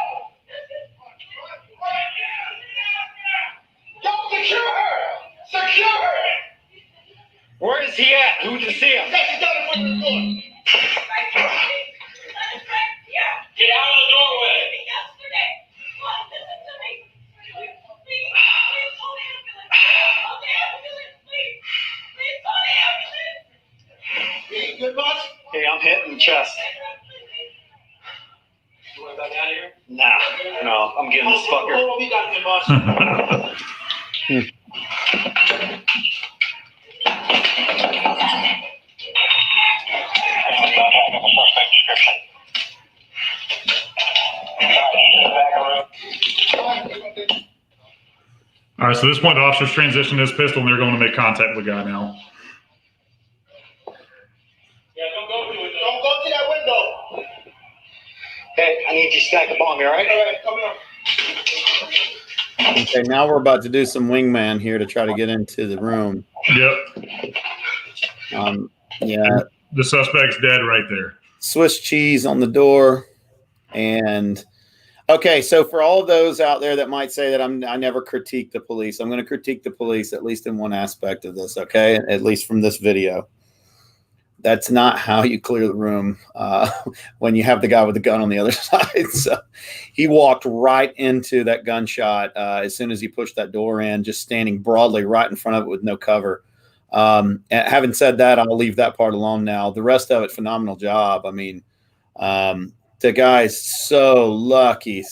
Don't secure her. Secure her. Where is he at? Who just see him? He's down in front of the door. Get out of the doorway. You good, boss? Hey, I'm hit in the chest. You want to back out of here? Nah, no, I'm getting this fucker. Hold on, we got him, boss. All right, so at this point, the officers transitioned his pistol, and they're going to make contact with the guy now. Yeah, don't go to it. Don't go to that window. Hey, I need you to stack up on me, all right? All right, coming up. Okay, now we're about to do some wingman here to try to get into the room. Yep. Yeah. The suspect's dead right there. Swiss cheese on the door. And okay, so for all of those out there that might say that I never critique the police, I'm going to critique the police at least in one aspect of this, okay? At least from this video. That's not how you clear the room when you have the guy with the gun on the other side. So he walked right into that gunshot as soon as he pushed that door in, just standing broadly right in front of it with no cover. Having said that, I'll leave that part alone now. The rest of it, phenomenal job. I mean, the guy's so lucky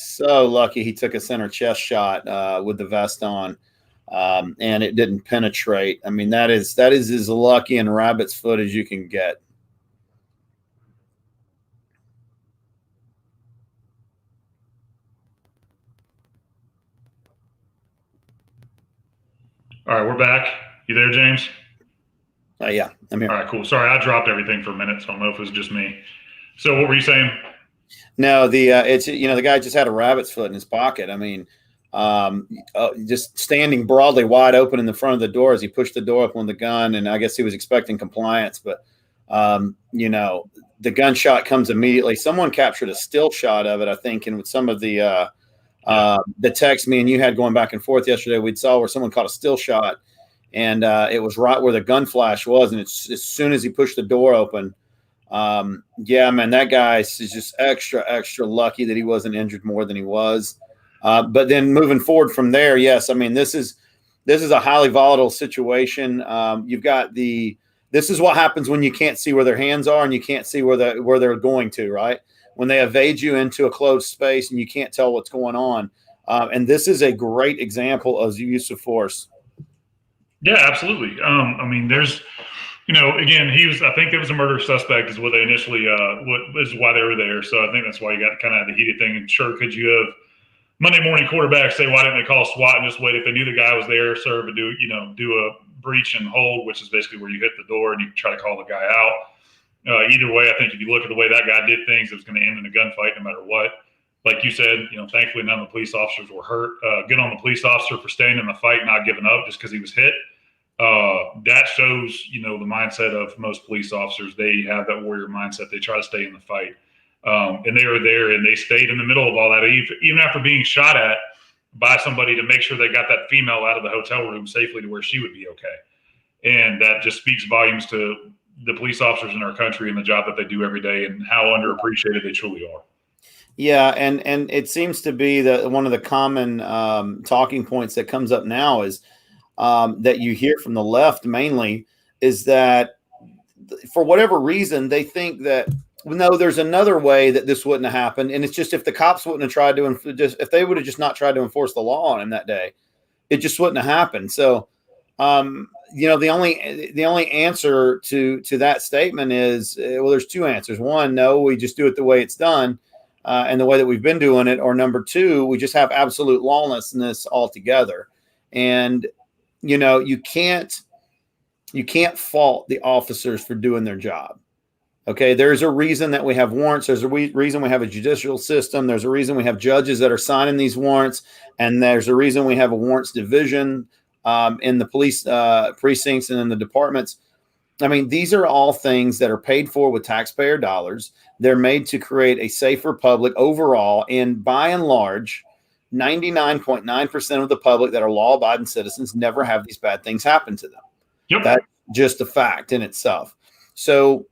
he took a center chest shot with the vest on. And it didn't penetrate. I mean, that is as lucky and rabbit's foot as you can get. All right, we're back. You there, James? Yeah, I'm here. All right, cool. Sorry, I dropped everything for a minute, so I don't know if it was just me. So what were you saying? No, it's the guy just had a rabbit's foot in his pocket. I mean, just standing broadly wide open in the front of the door as he pushed the door up on the gun, and I guess he was expecting compliance, but the gunshot comes immediately. Someone captured a still shot of it, I think, and with some of the text me and you had going back and forth yesterday, we saw where someone caught a still shot, and it was right where the gun flash was, and it's as soon as he pushed the door open. Yeah, man, that guy is just extra lucky that he wasn't injured more than he was. But then moving forward from there, yes, I mean this is a highly volatile situation. You've got this is what happens when you can't see where their hands are and you can't see where they're going to, right? When they evade you into a closed space and you can't tell what's going on. And this is a great example of use of force. Yeah, absolutely. I mean, there's, again, I think it was a murder suspect is what they initially, what is why they were there. So I think that's why you got kind of the heated thing. And sure, could you have Monday morning quarterbacks say, why didn't they call SWAT and just wait if they knew the guy was there, serve and do a breach and hold, which is basically where you hit the door and you try to call the guy out. Either way, I think if you look at the way that guy did things, it was going to end in a gunfight no matter what. Like you said, thankfully none of the police officers were hurt. Good on the police officer for staying in the fight, not giving up just because he was hit. That shows, the mindset of most police officers. They have that warrior mindset. They try to stay in the fight. And they were there and they stayed in the middle of all that, even after being shot at by somebody to make sure they got that female out of the hotel room safely to where she would be okay. And that just speaks volumes to the police officers in our country and the job that they do every day and how underappreciated they truly are. Yeah, and it seems to be that one of the common talking points that comes up now is that you hear from the left mainly is that for whatever reason they think that no, there's another way that this wouldn't have happened, and it's just if the cops wouldn't have tried to if they would have just not tried to enforce the law on him that day, it just wouldn't have happened. So, the only answer to that statement is well, there's two answers. One, no, we just do it the way it's done. And the way that we've been doing it, or number two, we just have absolute lawlessness altogether. And, you can't fault the officers for doing their job. Okay. There's a reason that we have warrants. There's a reason we have a judicial system. There's a reason we have judges that are signing these warrants. And there's a reason we have a warrants division in the police precincts and in the departments. I mean, these are all things that are paid for with taxpayer dollars. They're made to create a safer public overall. And by and large, 99.9% of the public that are law-abiding citizens never have these bad things happen to them. Yep. That's just a fact in itself. So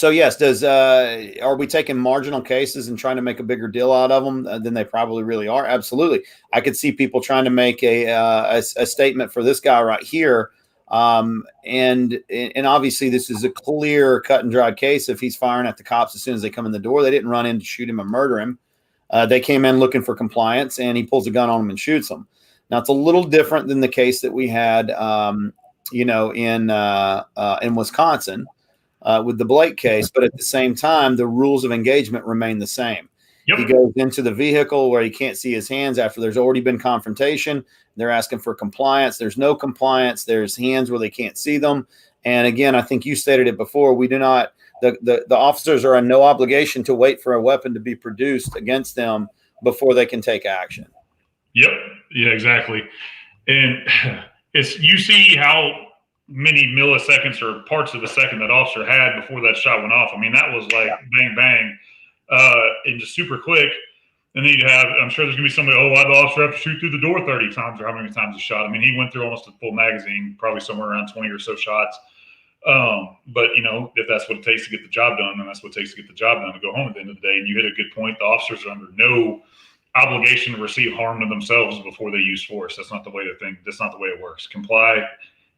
yes, are we taking marginal cases and trying to make a bigger deal out of them than they probably really are? Absolutely. I could see people trying to make a statement for this guy right here. And obviously this is a clear cut and dried case. If he's firing at the cops as soon as they come in the door, they didn't run in to shoot him and murder him. They came in looking for compliance and he pulls a gun on them and shoots them. Now it's a little different than the case that we had, in Wisconsin, with the Blake case, but at the same time, the rules of engagement remain the same. Yep. He goes into the vehicle where he can't see his hands after there's already been confrontation. They're asking for compliance. There's no compliance. There's hands where they can't see them. And again, I think you stated it before. We do not, the officers are in no obligation to wait for a weapon to be produced against them before they can take action. Yep. Yeah, exactly. And you see how many milliseconds or parts of a second that officer had before that shot went off. I mean, that was like bang, bang, and just super quick. And then you have, I'm sure there's going to be somebody, why the officer have to shoot through the door 30 times or how many times he shot. I mean, he went through almost a full magazine, probably somewhere around 20 or so shots. But, if that's what it takes to get the job done, then that's what it takes to get the job done to go home at the end of the day. And you hit a good point. The officers are under no obligation to receive harm to themselves before they use force. That's not the way to think. That's not the way it works. Comply,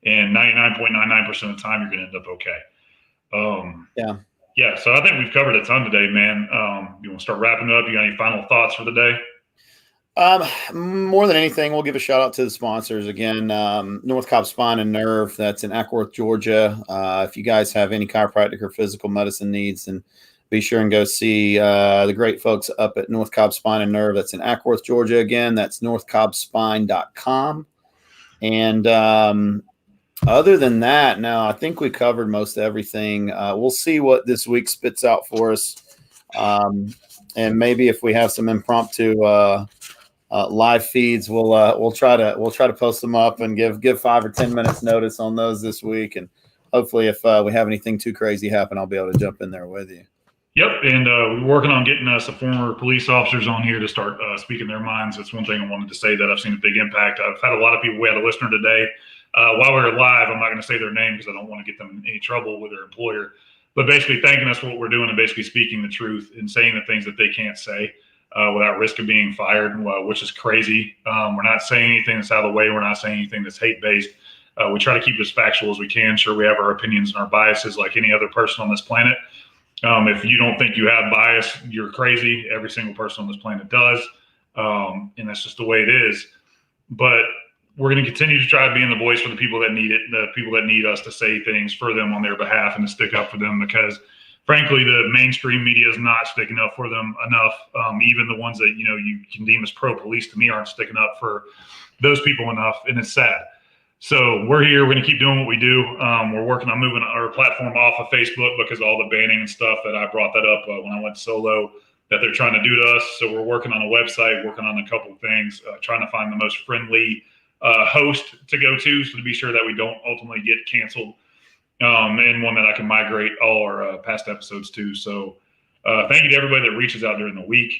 and 99.99% of the time, you're going to end up okay. Yeah, so I think we've covered a ton today, man. You want to start wrapping up? You got any final thoughts for the day? More than anything, we'll give a shout out to the sponsors again. North Cobb Spine and Nerve, that's in Ackworth, Georgia. If you guys have any chiropractic or physical medicine needs, then be sure and go see the great folks up at North Cobb Spine and Nerve. That's in Ackworth, Georgia. Again, that's northcobbspine.com. And other than that, no, I think we covered most everything. We'll see what this week spits out for us. And maybe if we have some impromptu live feeds, we'll try to post them up and give 5 or 10 minutes notice on those this week. And hopefully if we have anything too crazy happen, I'll be able to jump in there with you. Yep, and we're working on getting some former police officers on here to start speaking their minds. That's one thing I wanted to say that I've seen a big impact. I've had a lot of people. We had a listener today. While we were live, I'm not going to say their name because I don't want to get them in any trouble with their employer, but basically thanking us for what we're doing and basically speaking the truth and saying the things that they can't say. without risk of being fired, which is crazy. We're not saying anything that's out of the way. We're not saying anything that's hate-based. We try to keep it as factual as we can. Sure, we have our opinions and our biases like any other person on this planet. If you don't think you have bias, you're crazy. Every single person on this planet does. And that's just the way it is. But we're going to continue to try to be in the voice for the people that need it, the people that need us to say things for them on their behalf and to stick up for them, because frankly, the mainstream media is not sticking up for them enough. Even the ones that, you can deem as pro-police to me aren't sticking up for those people enough. And it's sad. So we're here. We're going to keep doing what we do. We're working on moving our platform off of Facebook because of all the banning and stuff that I brought that up when I went solo that they're trying to do to us. So we're working on a website, working on a couple of things, trying to find the most friendly host to go to, so to be sure that we don't ultimately get canceled, and one that I can migrate all our past episodes to. So thank you to everybody that reaches out during the week.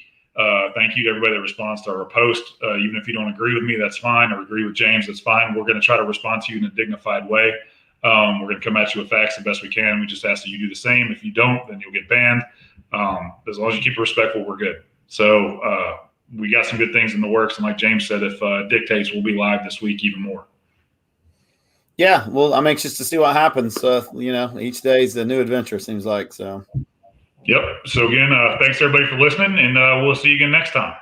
Thank you to everybody that responds to our post. Even if you don't agree with me, that's fine, or agree with James, that's fine. We're going to try to respond to you in a dignified way. We're going to come at you with facts the best we can. We just ask that you do the same. If you don't, then you'll get banned. As long as you keep it respectful, we're good. So we got some good things in the works. And like James said, if it dictates, we'll be live this week even more. Yeah, well, I'm anxious to see what happens. Each day is a new adventure, seems like. So. Yep. So again, thanks everybody for listening, and we'll see you again next time.